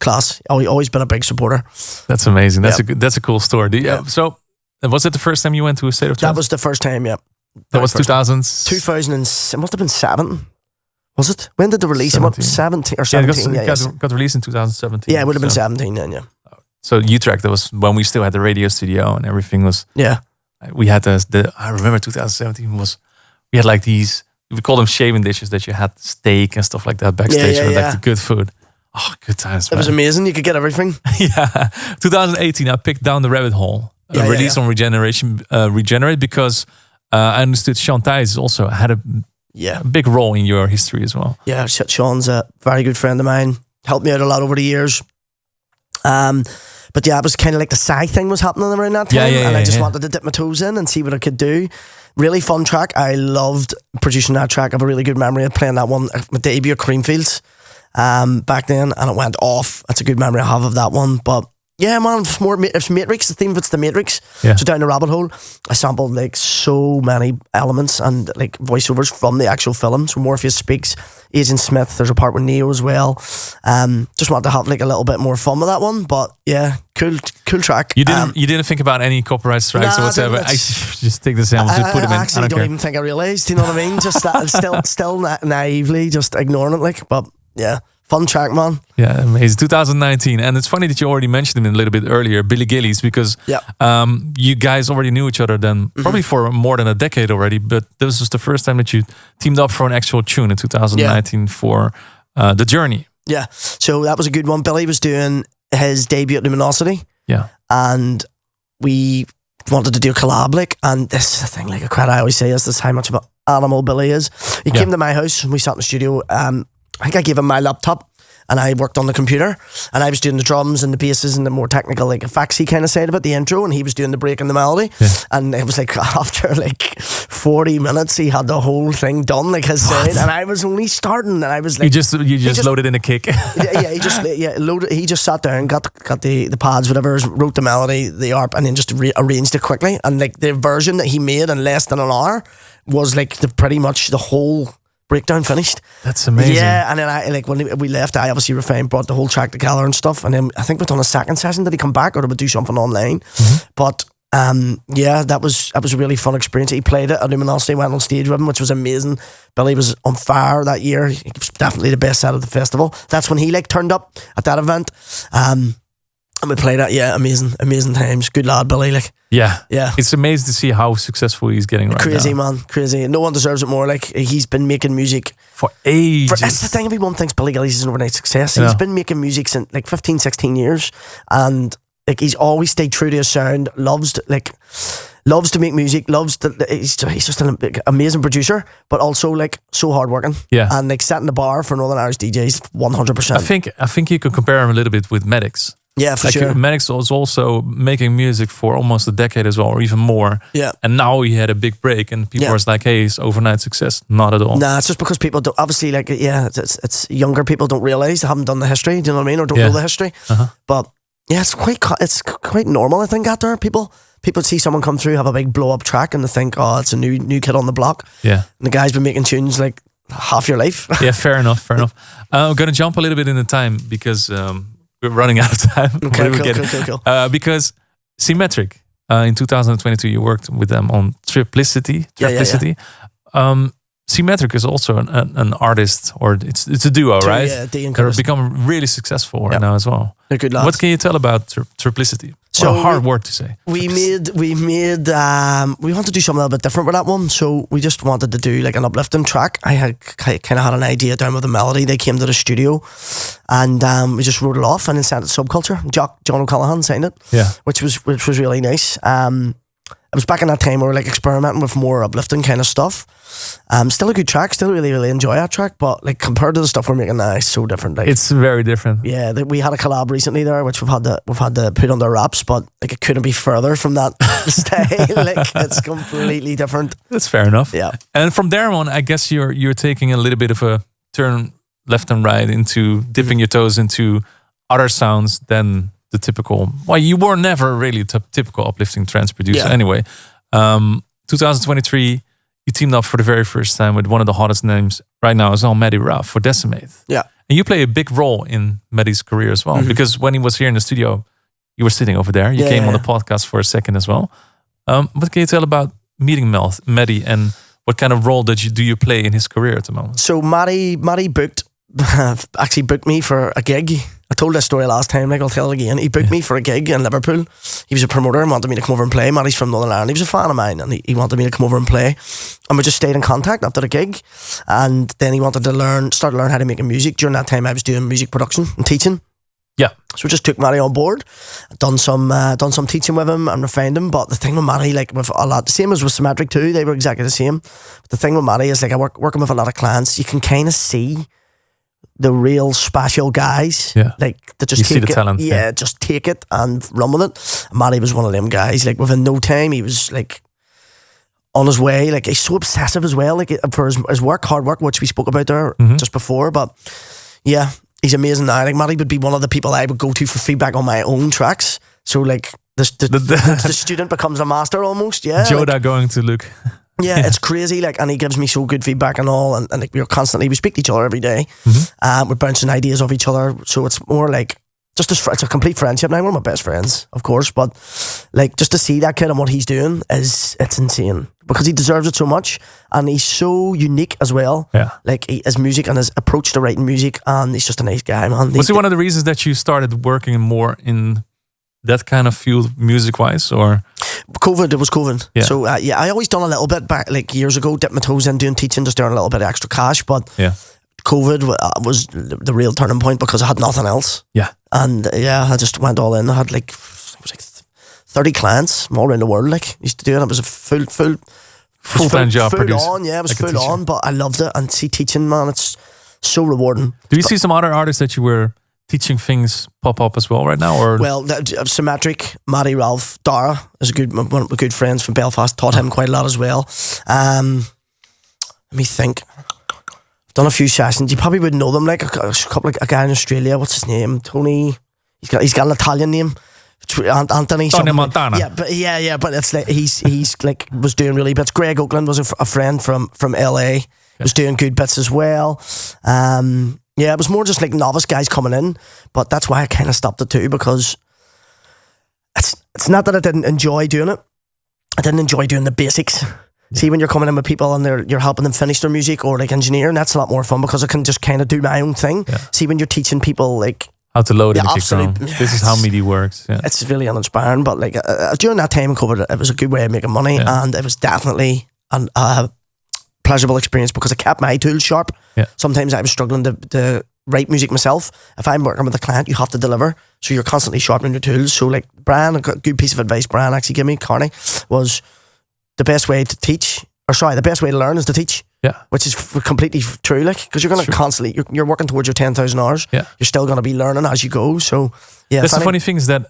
Class. Always been a big supporter. That's amazing. That's a cool story. So was it the first time you went to A State of Trance? That was the first time. Yeah. That was 2000. 2000. It must have been 7. Was it? When did the release? 17 or 17? Got released in 2017. Yeah, it would have been 17 then. Yeah. So U-Track, that was when we still had the radio studio and everything was. Yeah. We had I remember 2017 was. We had like these. We call them shaving dishes that you had steak and stuff like that backstage with like the good food. Oh, good times. It was amazing. You could get everything. Yeah. 2018, I picked Down the Rabbit Hole. Released on Regenerate because I understood Sean Thijs also had a big role in your history as well. Yeah, Sean's a very good friend of mine. Helped me out a lot over the years. But yeah, it was kind of like the Psy thing was happening around that time, and I just wanted to dip my toes in and see what I could do. Really fun track. I loved producing that track. I have a really good memory of playing that one. My debut at Creamfields back then, and it went off. That's a good memory I have of that one. But yeah, man, it's Matrix. The theme of it's the Matrix. Yeah. So Down the Rabbit Hole, I sampled like so many elements and like voiceovers from the actual film. So Morpheus speaks, Agent Smith, there's a part with Neo as well. Just wanted to have like a little bit more fun with that one. But yeah, cool track. You didn't think about any copyright strikes or whatever. I just take the samples, just put them in. I actually don't even think I realised, you know what I mean? Just that, still naively just ignoring it, but yeah. Fun track, man. Yeah, amazing. 2019. And it's funny that you already mentioned him a little bit earlier, Billy Gillies, because you guys already knew each other then, probably for more than a decade already, but this was the first time that you teamed up for an actual tune in 2019 for The Journey. Yeah, so that was a good one. Billy was doing his debut at Luminosity. Yeah. And we wanted to do a collab, and this is the thing, like a crowd I always say is this how much of an animal Billy is. He came to my house and we sat in the studio. I think I gave him my laptop and I worked on the computer, and I was doing the drums and the basses and the more technical, like effectsy kind of side of it, the intro, and he was doing the break and the melody. Yeah. And it was like after like 40 minutes, he had the whole thing done, like his side, and I was only starting, and I was like, you just loaded in a kick. He just sat down, got the pads, whatever, wrote the melody, the ARP, and then just arranged it quickly. And like the version that he made in less than an hour was like pretty much the whole breakdown finished. That's amazing. Yeah, and then I like when we left, I obviously refined, brought the whole track together and stuff, and then I think we'd done a second session. Did he come back, or did we do something online? But that was a really fun experience. He played it at Luminosity, went on stage with him, which was amazing. Billy was on fire that year. He was definitely the best set of the festival. That's when he like turned up at that event. And we played that, amazing times. Good lad, Billy. Yeah. It's amazing to see how successful he's getting right crazy, now. Man, crazy. No one deserves it more. Like, he's been making music for ages. That's the thing, everyone thinks Billy Gillies is an overnight success. He's been making music since like 15, 16 years, and like he's always stayed true to his sound. Loves to make music. He's just an amazing producer, but also like so hardworking. Yeah, and like setting the bar for Northern Irish DJs 100%. I think you could compare him a little bit with Maddox. Yeah, for sure. Maddox was also making music for almost a decade as well, or even more. Yeah. And now he had a big break, and people were like, hey, it's overnight success. Not at all. Nah, it's just because people don't, obviously, like, it's younger people don't realise, they haven't done the history, do you know what I mean? Or don't know the history. But yeah, it's quite normal, I think, out there. People see someone come through, have a big blow up track, and they think, oh, it's a new kid on the block. Yeah. And the guy's been making tunes like half your life. Yeah, fair enough. I'm going to jump a little bit in the time because we're running out of time. Okay, cool. Because Symmetric, in 2022, you worked with them on Triplicity. Yeah. Symmetric is also an artist, or it's a duo, right? Yeah, they've become really successful right now as well. They're good lads. What can you tell about Triplicity? So a hard word to say. We wanted to do something a little bit different with that one, so we just wanted to do like an uplifting track. I had kind of had an idea down with the melody. They came to the studio, and we just wrote it off and then sent it to Subculture. John O'Callaghan signed it, which was really nice. it was back in that time where we were like experimenting with more uplifting kind of stuff. Still a good track, still really enjoy that track, but like compared to the stuff we're making now, it's so different. Like, It's very different. yeah, we had a collab recently there, which we've had to put under wraps, but like it couldn't be further from that style. Like it's completely different. That's fair enough. Yeah. And from there on, I guess you're taking a little bit of a turn left and right into dipping your toes into other sounds than the typical. Well, you were never really a typical uplifting trance producer anyway. 2023, you teamed up for the very first time with one of the hottest names right now as well, Maddie Ruff for Decimate. Yeah. And you play a big role in Maddie's career as well, because when he was here in the studio, you were sitting over there. You came on the podcast for a second as well. What can you tell about meeting Maddie, and what kind of role do you play in his career at the moment? So Maddie actually booked me for a gig. I told this story last time, like I'll tell it again. He booked me for a gig in Liverpool. He was a promoter and wanted me to come over and play. Maddie's from Northern Ireland. He was a fan of mine, and he wanted me to come over and play. And we just stayed in contact after the gig. And then he wanted to start to learn how to make music. During that time, I was doing music production and teaching. Yeah. So we just took Maddie on board, done some teaching with him and refined him. But the thing with Maddie, like with a lot, the same as with Symmetric too, they were exactly the same. But the thing with Maddie is like working with a lot of clients, you can kind of see the real special guys, like that just see the talent, just take it and run with it. And Maddie was one of them guys. Like within no time, he was like on his way. Like he's so obsessive as well, like for his work, hard work, which we spoke about there just before. But yeah, he's amazing now. Like Maddie would be one of the people I would go to for feedback on my own tracks. So like the student becomes a master almost. Yeah, Joda like, going to Luke. Yeah, it's crazy. Like, and he gives me so good feedback and all, and like we speak to each other every day. We're bouncing ideas off each other. So it's more like it's a complete friendship now. One of my best friends, of course, but like just to see that kid and what he's doing it's insane, because he deserves it so much, and he's so unique as well. Yeah, like his music and his approach to writing music, and he's just a nice guy, man. Was he one of the reasons that you started working more in that kind of field, music-wise, or? COVID, it was COVID. Yeah. So I always done a little bit back like years ago, dipped my toes in doing teaching, just doing a little bit of extra cash. But COVID was the real turning point, because I had nothing else. Yeah. And I just went all in. I had like 30 clients from all around the world. Like used to do it. It was a full-time job. Full on, it was like full on. But I loved it. And see, teaching, man, it's so rewarding. Do you see some other artists that you were teaching things pop up as well right now? Or well, Symmetric, Maddie Ralph, Dara is one of my good friends from Belfast. Taught him quite a lot as well. Let me think. I've done a few sessions. You probably would know them. Like a couple, like a guy in Australia. What's his name? Tony. He's got an Italian name. Anthony. Tony Montana. Yeah, but it's like he's like was doing really bits. Greg Oakland was a friend from LA. Was doing good bits as well. Yeah, it was more just like novice guys coming in, but that's why I kind of stopped it too, because it's not that I didn't enjoy doing it. I didn't enjoy doing the basics. See, when you're coming in with people and you're helping them finish their music or like engineering, that's a lot more fun, because I can just kind of do my own thing. Yeah. See, when you're teaching people like how to load in the kick drum, this is how MIDI works. Yeah. It's really uninspiring, but like during that time in COVID, it was a good way of making money, and it was definitely a pleasurable experience, because I kept my tools sharp. Yeah. Sometimes I was struggling to write music myself. If I'm working with a client, you have to deliver, so you're constantly sharpening your tools. So like Brian, a good piece of advice Brian actually gave me, Carney, was the best way to teach, the best way to learn is to teach. Yeah, which is completely true. Like, because you're going to constantly you're working towards your 10,000 hours. Yeah, you're still going to be learning as you go. So yeah, that's the funny thing is that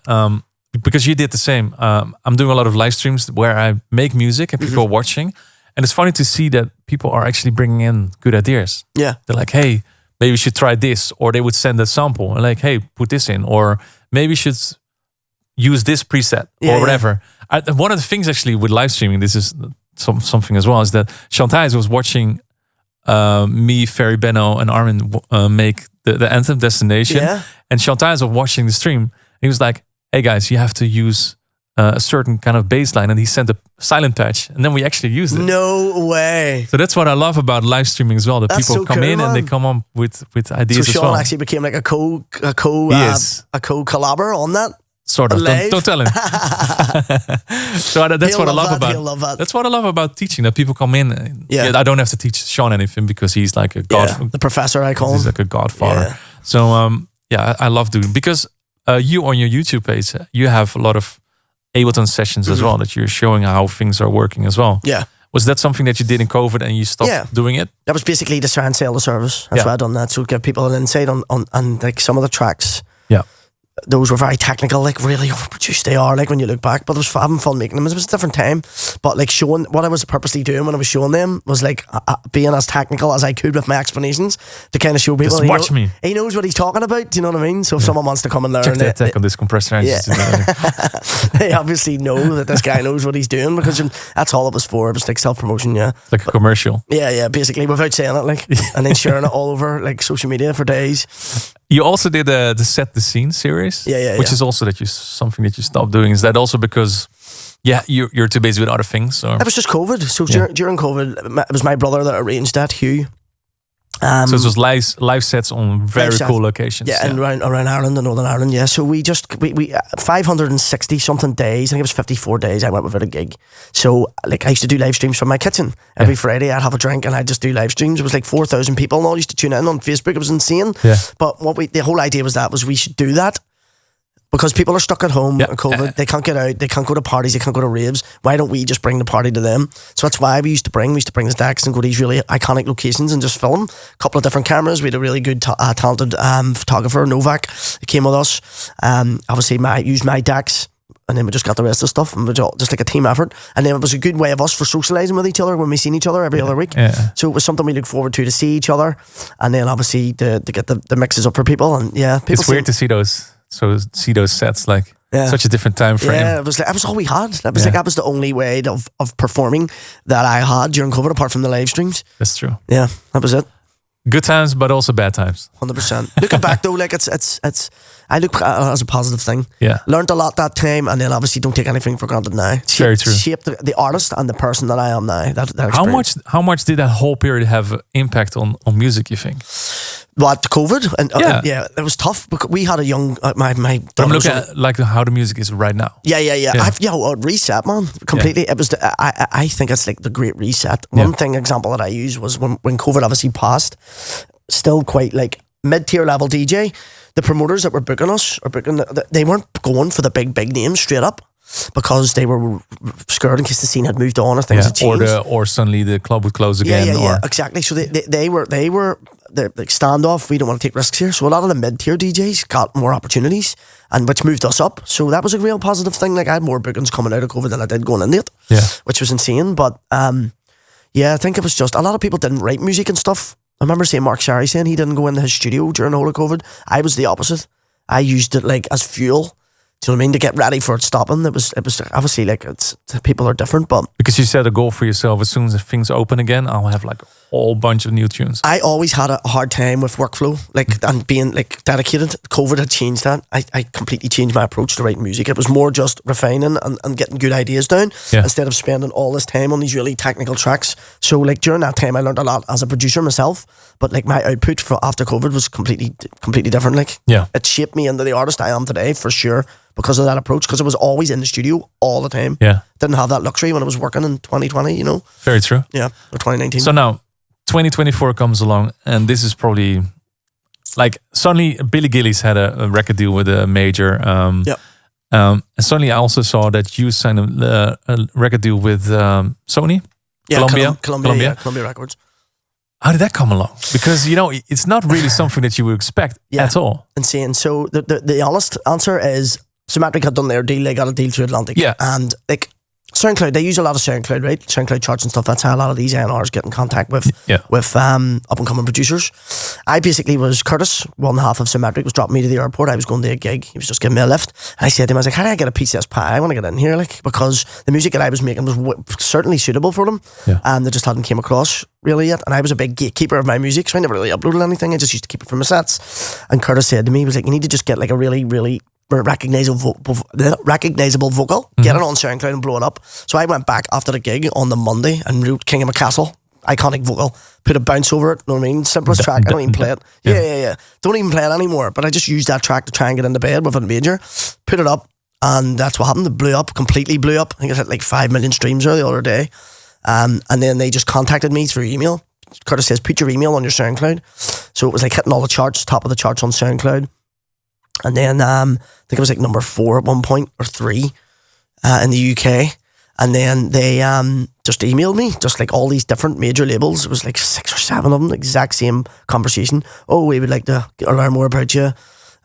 because you did the same. I'm doing a lot of live streams where I make music and people are watching. And it's funny to see that people are actually bringing in good ideas. Yeah. They're like, hey, maybe you should try this. Or they would send a sample and like, hey, put this in. Or maybe you should use this preset or whatever. One of the things actually with live streaming, this is something as well, is that Chantal was watching me, Ferry Benno and Armin make the anthem Destination. Yeah. And Chantal was watching the stream. And he was like, hey guys, you have to use a certain kind of bass line, and he sent a silent patch, and then we actually used it. No way. So that's what I love about live streaming as well, that that's people so come cool, in man. And they come up with ideas as well. So Sean actually became like a co-collaborator on that? Sort of. Don't tell him. So that's what I love about. He'll love that. That's what I love about teaching, that people come in. And, I don't have to teach Sean anything, because he's like a god. The professor, I call him. He's like a godfather. Yeah. So I love doing, because you on your YouTube page, you have a lot of Ableton sessions as well, that you're showing how things are working as well. Yeah. Was that something that you did in COVID and you stopped doing it? That was basically to try and sell the service. That's why I done that. So give people an insight on like some of the tracks. Yeah. Those were very technical, like really overproduced they are, like when you look back. But it was having fun making them. It was a different time. But like showing, what I was purposely doing when I was showing them was like being as technical as I could with my explanations to kind of show people. Just watch me. He knows what he's talking about. Do you know what I mean? So if someone wants to come and learn, check the attack on this compressor. They obviously know that this guy knows what he's doing, because that's all it was for. It was like self-promotion, like a commercial. Yeah, basically, without saying it, like, and then sharing it all over like social media for days. You also did the Set the Scene series, which is also something that you stopped doing. Is that also because, you're too busy with other things? Or? It was just COVID. So during COVID, it was my brother that arranged that, Hugh. So it was live sets on very cool locations. Yeah, and around Ireland and Northern Ireland, yeah. So we 560 something days, I think it was 54 days I went without a gig. So like I used to do live streams from my kitchen. Every Friday I'd have a drink and I'd just do live streams. It was like 4,000 people and all used to tune in on Facebook. It was insane. Yeah. But the whole idea was we should do that. Because people are stuck at home with COVID, they can't get out, they can't go to parties, they can't go to raves. Why don't we just bring the party to them? So that's why we used to bring the decks and go to these really iconic locations and just film. A couple of different cameras. We had a really good, talented photographer, Novak, that came with us. Obviously, used my decks, and then we just got the rest of the stuff, and we just like a team effort. And then it was a good way of us for socialising with each other when we seen each other every other week. Yeah. So it was something we look forward to see each other, and then obviously to get the mixes up for people. And people it's weird to see those. So see those sets, like such a different time frame. Yeah, it was all we had. That was the only way of performing that I had during COVID, apart from the live streams. That's true. Yeah, that was it. Good times, but also bad times. 100%. Looking back though, like it's I look at it as a positive thing. Yeah, learned a lot that time, and then obviously don't take anything for granted now. Very true. Shaped the artist and the person that I am now. That how much did that whole period have impact on music, you think? What, COVID? And it was tough because we had a young my I'm looking at like how the music is right now. Yeah. Reset, man, completely. It was I think it's like the great reset. One example that I used was when COVID obviously passed, still quite like mid-tier level DJ. The promoters that were booking us they weren't going for the big names straight up, because they were scared in case the scene had moved on or things had changed. Or suddenly the club would close again. Yeah, exactly. So they were like standoff. We don't want to take risks here. So a lot of the mid-tier DJs got more opportunities, and which moved us up. So that was a real positive thing. Like I had more bookings coming out of COVID than I did going into it. Yeah, which was insane. But I think it was just a lot of people didn't write music and stuff. I remember seeing Mark Sherry saying he didn't go into his studio during the whole of COVID. I was the opposite. I used it like as fuel. Do you know what I mean? To get ready for it stopping. It was obviously like people are different, but because you set a goal for yourself, as soon as things open again, I'll have like a whole bunch of new tunes. I always had a hard time with workflow, and being like dedicated. COVID had changed that. I completely changed my approach to writing music. It was more just refining and getting good ideas down instead of spending all this time on these really technical tracks. So like during that time, I learned a lot as a producer myself. But like my output after COVID was completely different. Like it shaped me into the artist I am today for sure. Because of that approach, because I was always in the studio all the time. Yeah. Didn't have that luxury when I was working in 2020, you know? Very true. Yeah, or 2019. So now, 2024 comes along, and this is probably, like, suddenly Billy Gillies had a record deal with a major. And suddenly I also saw that you signed a record deal with Sony? Yeah, Columbia Records. How did that come along? Because, it's not really something that you would expect at all. Insane. So the honest answer is, Symmetric had done their deal. They got a deal through Atlantic. Yeah. And like SoundCloud, they use a lot of SoundCloud, right? SoundCloud charts and stuff. That's how a lot of these A&Rs get in contact with up and coming producers. I basically was Curtis, one half of Symmetric, was dropping me to the airport. I was going to a gig. He was just giving me a lift. And I said to him, I was like, how do I get a piece of this pie? I want to get in here, like, because the music that I was making was certainly suitable for them. Yeah. And they just hadn't came across really yet. And I was a big gatekeeper of my music, so I never really uploaded anything. I just used to keep it for my sets. And Curtis said to me, he was like, you need to just get like a really, really recognizable vocal, get it on SoundCloud and blow it up. So I went back after the gig on the Monday and wrote King of a Castle, iconic vocal, put a bounce over it, you know what I mean? Simplest track, I don't even play it. Yeah. Don't even play it anymore, but I just used that track to try and get into bed with a major, put it up, and that's what happened. It blew up, completely blew up. I think it hit like 5 million streams the other day. And then they just contacted me through email. Curtis says, put your email on your SoundCloud. So it was like hitting all the charts, top of the charts on SoundCloud. And then I think it was like number 4 at one point, or 3. in the UK. And then they just emailed me, just like all these different major labels. It was like 6 or 7 of them, exact same conversation. Oh, we would like to learn more about you,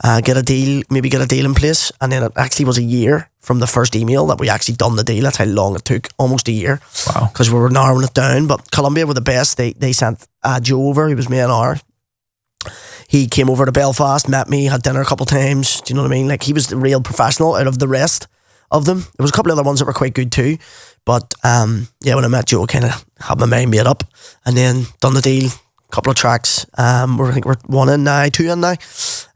get a deal in place. And then it actually was a year from the first email that we actually done the deal. That's how long it took, almost a year. Wow. Because we were narrowing it down. But Columbia were the best. They sent Joe over, he was my A&R. He came over to Belfast, met me, had dinner a couple times. Do you know what I mean? Like, he was the real professional out of the rest of them. There was a couple of other ones that were quite good too. But yeah, when I met Joe, I kind of had my mind made up and then done the deal. A couple of tracks. I think we're 1 in now, 2 in now.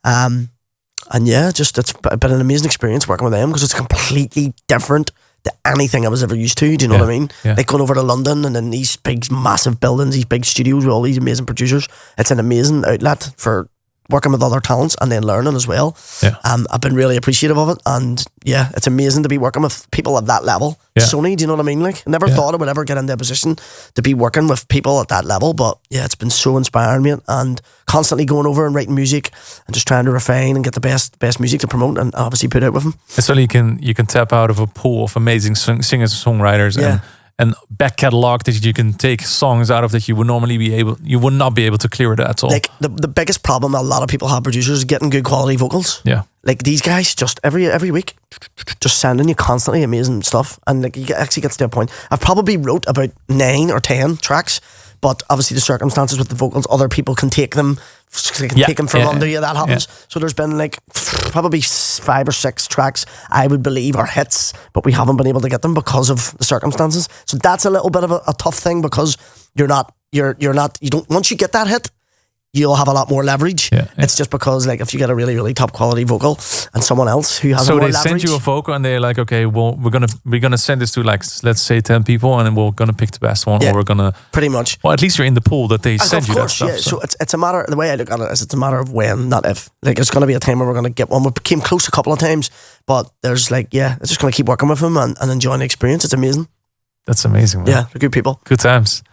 And yeah, just it's been an amazing experience working with them because it's completely different to anything I was ever used to. Do you know what I mean? Yeah. Like going over to London and then these big, massive buildings, these big studios with all these amazing producers. It's an amazing outlet for working with other talents and then learning as well. Yeah. I've been really appreciative of it, and yeah, it's amazing to be working with people at that level. Yeah. Sony, do you know what I mean? Like, I never thought I would ever get into a position to be working with people at that level, but yeah, it's been so inspiring, mate, and constantly going over and writing music and just trying to refine and get the best music to promote and obviously put out with them. And so you can tap out of a pool of amazing singers and songwriters and back catalog that you can take songs out of that you would not be able to clear it at all. Like the biggest problem a lot of people have, producers, is getting good quality vocals. Yeah. Like these guys just every week just sending you constantly amazing stuff, and like you actually gets to a point. I've probably wrote about 9 or 10 tracks, but obviously the circumstances with the vocals, other people can take them. They can take them from under you. That happens. Yeah. So there's been like probably 5 or 6 tracks I would believe are hits, but we haven't been able to get them because of the circumstances. So that's a little bit of a tough thing because you don't once you get that hit, you'll have a lot more leverage. Yeah. It's just because like if you get a really, really top quality vocal and someone else who has more leverage. So they send you a vocal and they're like, okay, well we're gonna send this to like, let's say 10 people and then we're gonna pick the best one, or we're gonna pretty much. Well, at least you're in the pool that they send you that stuff. Yeah. So it's a matter, the way I look at it is it's a matter of when, not if. Like it's gonna be a time where we're gonna get one. We came close a couple of times, but there's like, it's just gonna keep working with them and enjoying the experience. It's amazing. That's amazing, man. Yeah, they're good people. Good times.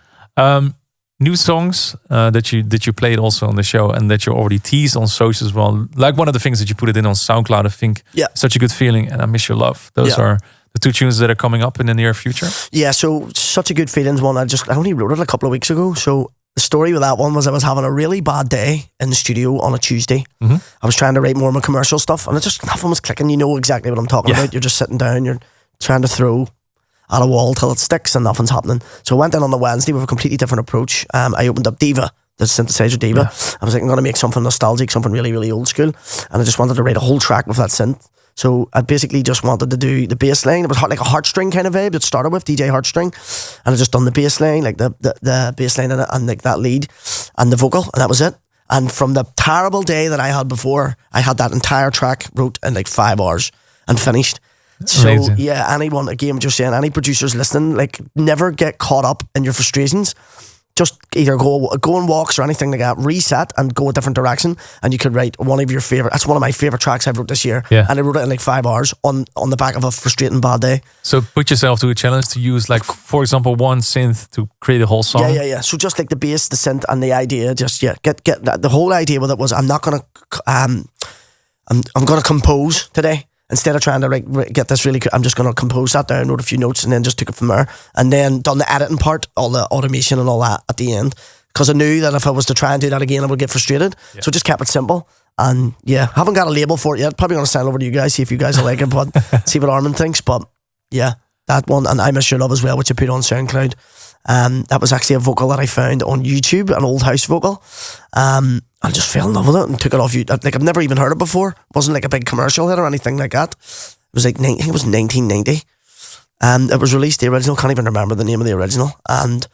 New songs that you played also on the show and that you already teased on social as well. Like one of the things that you put it in on SoundCloud, I think, Such a Good Feeling and I Miss Your Love. Those are the 2 tunes that are coming up in the near future. Yeah, so Such a Good Feeling's one I only wrote it a couple of weeks ago. So the story with that one was I was having a really bad day in the studio on a Tuesday. Mm-hmm. I was trying to write more of my commercial stuff and nothing was clicking. You know exactly what I'm talking about. You're just sitting down, you're trying to throw at a wall till it sticks and nothing's happening. So I went in on the Wednesday with a completely different approach. I opened up Diva, the synthesizer Diva. Yeah. I was like, I'm going to make something nostalgic, something really, really old school. And I just wanted to write a whole track with that synth. So I basically just wanted to do the bass line. It was like a heartstring kind of vibe. It started with DJ Heartstring. And I just done the bass line, like the bass line in it and like that lead and the vocal. And that was it. And from the terrible day that I had before, I had that entire track wrote in like 5 hours and finished. So amazing. Yeah, anyone, again, just saying, any producers listening, like never get caught up in your frustrations. Just either go on walks or anything like that, reset and go a different direction, and you could write one of your favorite. That's one of my favorite tracks I've wrote this year, and I wrote it in like 5 hours on the back of a frustrating bad day. So put yourself to a challenge to use, like, for example, one synth to create a whole song. Yeah. So just like the bass, the synth, and the idea, just get that. The whole idea with it was I'm gonna compose today. Instead of trying to get this really cool, I'm just going to compose that down, wrote a few notes, and then just took it from there. And then done the editing part, all the automation and all that at the end. Because I knew that if I was to try and do that again, I would get frustrated. Yeah. So just kept it simple. And yeah, haven't got a label for it yet. Probably going to send it over to you guys, see if you guys will like it, but see what Armin thinks. But yeah, that one, and I Miss Your Love as well, which I put on SoundCloud. That was actually a vocal that I found on YouTube, an old house vocal. I just fell in love with it and took it off YouTube. Like, I've never even heard it before. It wasn't like a big commercial hit or anything like that. It was like, I think it was 1990. It was released, the original, can't even remember the name of the original. And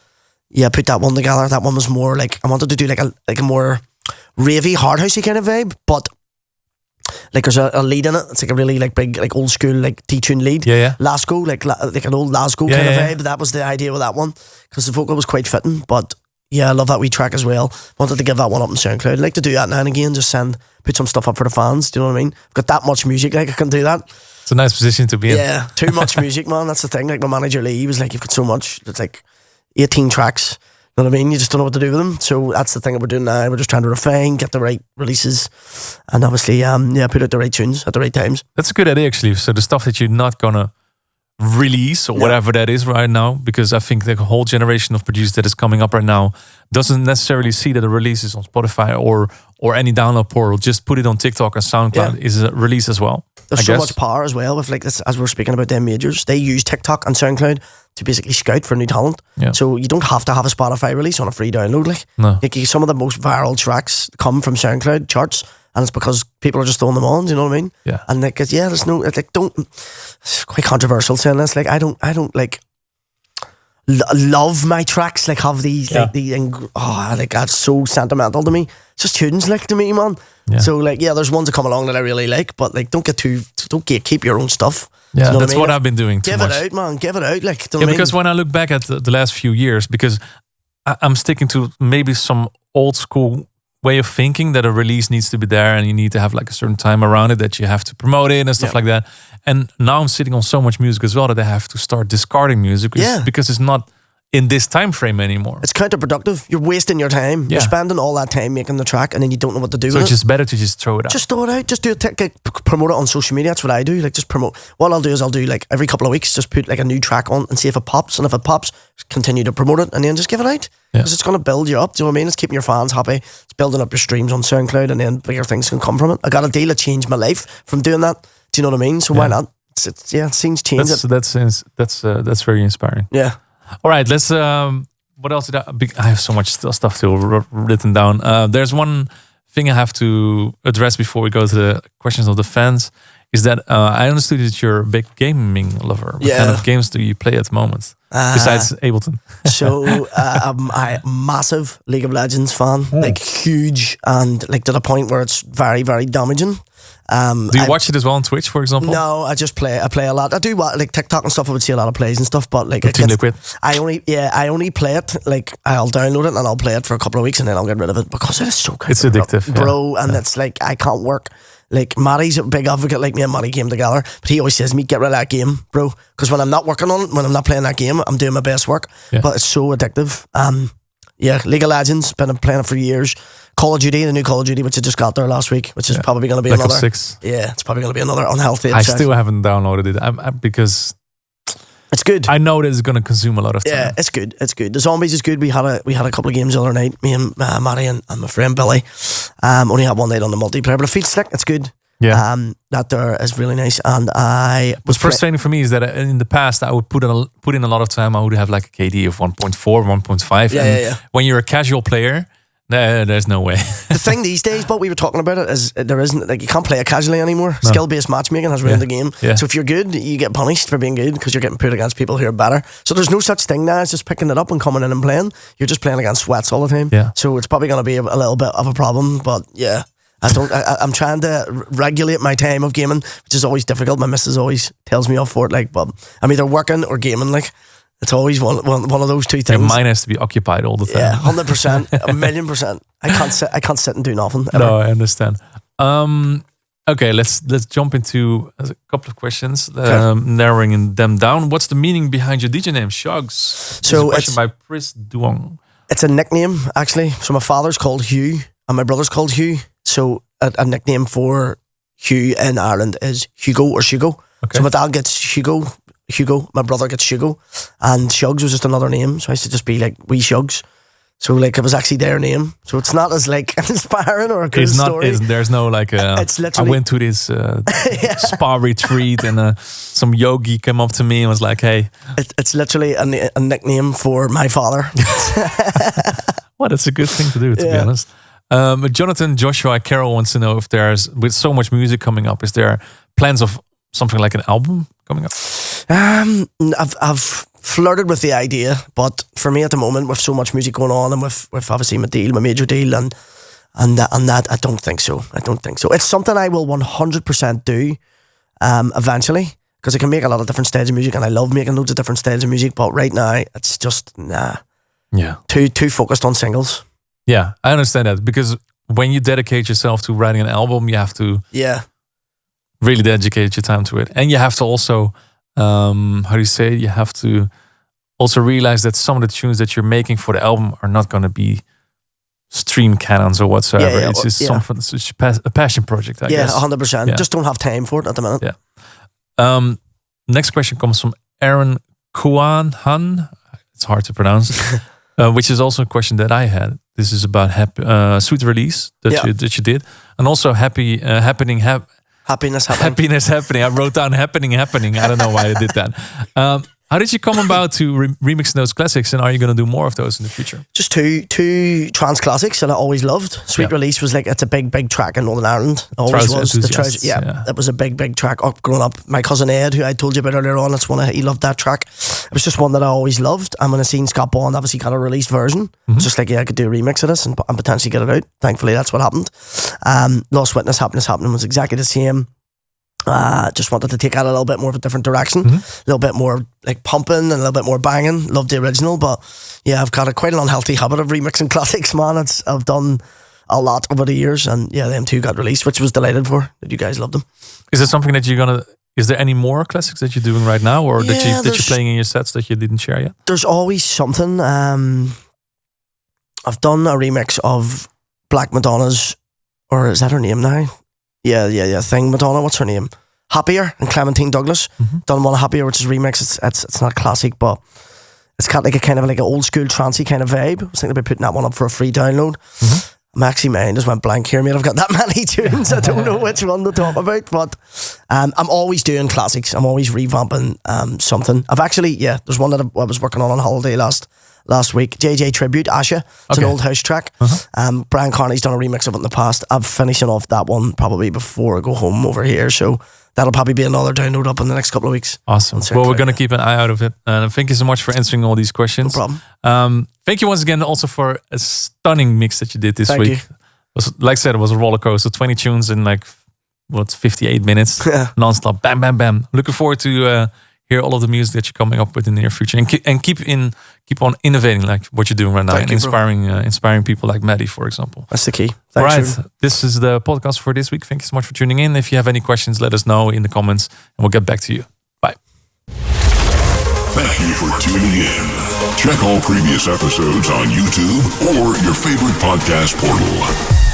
yeah, I put that one together. That one was more like, I wanted to do like a more ravey, hard housey kind of vibe, but like there's a lead in it. It's like a really like big, like old school, like T-tune lead. Yeah. Lasco, like an old Lasco kind of vibe. That was the idea with that one, because the vocal was quite fitting. But yeah, I love that wee track as well. Wanted to give that one up on SoundCloud. I'd like to do that now and again, just put some stuff up for the fans. Do you know what I mean? I've got that much music, like I can do that. It's a nice position to be in. Yeah, too much music, man. That's the thing. Like my manager Lee, he was like, you've got so much. It's like 18 tracks. You know what I mean? You just don't know what to do with them. So that's the thing that we're doing now. We're just trying to refine, get the right releases, and obviously, put out the right tunes at the right times. That's a good idea, actually. So the stuff that you're not gonna release or whatever that is right now, because I think the whole generation of producers that is coming up right now doesn't necessarily see that a release is on Spotify or any download portal. Just put it on TikTok and SoundCloud is a release as well. There's so much power as well with like this, as we're speaking about them majors. They use TikTok and SoundCloud to basically scout for new talent. Yeah. So you don't have to have a Spotify release on a free download. Like some of the most viral tracks come from SoundCloud charts, and it's because people are just throwing them on. Do you know what I mean? Yeah. And like, there's no like, it's quite controversial saying this. Like, I don't like love my tracks. Like, have these like that's so sentimental to me. It's just tunes, like, to me, man. Yeah. So like, there's ones that come along that I really like, but like, don't keep your own stuff. Yeah, you know that's what I've been doing. Give it out, man. Give it out. Like, because when I look back at the last few years, because I'm sticking to maybe some old school way of thinking that a release needs to be there and you need to have like a certain time around it, that you have to promote it and stuff like that. And now I'm sitting on so much music as well that I have to start discarding music because it's not in this time frame anymore. It's counterproductive. You're wasting your time. Yeah. You're spending all that time making the track and then you don't know what to do with it. So it's just better to just throw it out. Just throw it out. Just do it. Promote it on social media. That's what I do. Like, just promote. What I'll do is I'll do like every couple of weeks, just put like a new track on and see if it pops. And if it pops, continue to promote it and then just give it out. Because it's going to build you up. Do you know what I mean? It's keeping your fans happy. It's building up your streams on SoundCloud, and then bigger things can come from it. I got a deal that changed my life from doing that. Do you know what I mean? So why not? It seems change it. That's very inspiring. Yeah. All right, let's. What else did I have so much stuff to written down. There's one thing I have to address before we go to the questions of the fans. Is that I understood that you're a big gaming lover. What kind of games do you play at the moment? Besides Ableton. So I'm a massive League of Legends fan, like huge, and like to the point where it's very, very damaging. Do you watch it as well on Twitch, for example? No, I just play. I play a lot. I do like TikTok and stuff. I would see a lot of plays and stuff, but like I only play it. Like, I'll download it and I'll play it for a couple of weeks and then I'll get rid of it because it is so good. It's addictive, bro. And it's like I can't work. Like, Matty's a big advocate. Like, me and Matty came together, but he always says to me, get rid of that game, bro, because when I'm not working on it, when I'm not playing that game, I'm doing my best work. But it's so addictive. League of Legends, been playing it for years. Call of Duty, the new Call of Duty, which I just got there last week, which is probably going to be Black another. Ops 6. Yeah, it's probably going to be another unhealthy. I still haven't downloaded it because it's good. I know that it's going to consume a lot of time. Yeah, it's good. It's good. The zombies is good. We had a couple of games the other night. Me and Matty and my friend Billy. Only had one night on the multiplayer, but it feels slick. It's good. Yeah. That there is really nice. And what's frustrating for me is that in the past I would put in a lot of time. I would have like a KD of 1.4, 1.5. Yeah. When you're a casual player, there's no way. The thing these days, but we were talking about it, is there isn't, like, you can't play it casually anymore. No. Skill-based matchmaking has ruined the game. Yeah. So if you're good, you get punished for being good because you're getting put against people who are better. So there's no such thing now as just picking it up and coming in and playing. You're just playing against sweats all the time. Yeah. So it's probably going to be a little bit of a problem, but yeah. I'm trying to regulate my time of gaming, which is always difficult. My missus always tells me off for it, like, but I'm either working or gaming, like. It's always one of those two things. Your mind has to be occupied all the time. Yeah, 100%, 1,000,000%. I can't sit and do nothing. Ever. No, I understand. Okay, let's jump into a couple of questions, narrowing them down. What's the meaning behind your DJ name, Shugz? So it's a question by Pris Duong. It's a nickname, actually. So my father's called Hugh and my brother's called Hugh. So a nickname for Hugh in Ireland is Hugo or Shugo. Okay. So my dad gets Hugo, my brother gets Shugo, and Shugz was just another name. So I used to just be like, wee Shugz. So like, it was actually their name. So it's not as like inspiring or a cool story. There's no like, it's literally, I went to this spa retreat and some yogi came up to me and was like, hey. It's literally a nickname for my father. Well, that's a good thing to do, to be honest. Jonathan Joshua Carroll wants to know if there's, with so much music coming up, is there plans of something like an album coming up? I've flirted with the idea, but for me at the moment, with so much music going on and with obviously my major deal and that, I don't think so. It's something I will 100% do eventually, because I can make a lot of different styles of music and I love making loads of different styles of music, but right now it's just too focused on singles. Yeah, I understand that, because when you dedicate yourself to writing an album, you have to really dedicate your time to it. And you have to also, you have to also realize that some of the tunes that you're making for the album are not going to be stream canons or whatsoever. It's just something, it's a passion project, I guess. Yeah, 100%. Just don't have time for it at the minute. Yeah. Next question comes from Aaron Kuan-Han. It's hard to pronounce. Which is also a question that I had. This is about sweet release that you did, and also happiness happening. I wrote down happening. I don't know why I did that. How did you come about to remixing those classics, and are you going to do more of those in the future? Just two trance classics that I always loved. Sweet Release was like, it's a big track in Northern Ireland. It always was. It was a big track growing up. My cousin Ed, who I told you about earlier on, he loved that track. It was just one that I always loved. And when I seen Scott Bond obviously got a released version, it's just like, I could do a remix of this and potentially get it out. Thankfully, that's what happened. Lost Witness, Happiness Happening was exactly the same. Just wanted to take out a little bit more of a different direction, a little bit more like pumping and a little bit more banging. Loved the original, but I've got quite an unhealthy habit of remixing classics, man. I've done a lot over the years, and them two got released, which I was delighted for. That you guys loved them. Is it something that you're gonna? Is there any more classics that you're doing right now, or that you're playing in your sets that you didn't share yet? There's always something. I've done a remix of Black Madonna's, or is that her name now? Yeah. Thing Madonna. What's her name? Happier and Clementine Douglas. Done one of Happier, which is remix. It's not classic, but it's got like a kind of like an old school trancey kind of vibe. I was thinking about putting that one up for a free download. I'm actually, mine just went blank here, mate. I've got that many tunes. I don't know which one to talk about, but I'm always doing classics. I'm always revamping something. I've actually, there's one that I was working on holiday last week. JJ Tribute, Asha. It's an old house track. Brian Carney's done a remix of it in the past. I'm finishing off that one probably before I go home over here. So that'll probably be another download up in the next couple of weeks. Awesome. Well, we're going to keep an eye out of it. And thank you so much for answering all these questions. No problem. Thank you once again also for a stunning mix that you did this week. You. Like I said, it was a roller coaster. 20 tunes in 58 minutes. Non-stop. Bam, bam, bam. Looking forward to hear all of the music that you're coming up with in the near future, and keep on innovating like what you're doing right now, and inspiring people like Maddie, for example. That's the key. Thanks, all right, this is the podcast for this week. Thank you so much for tuning in. If you have any questions, let us know in the comments, and we'll get back to you. Bye. Thank you for tuning in. Check all previous episodes on YouTube or your favorite podcast portal.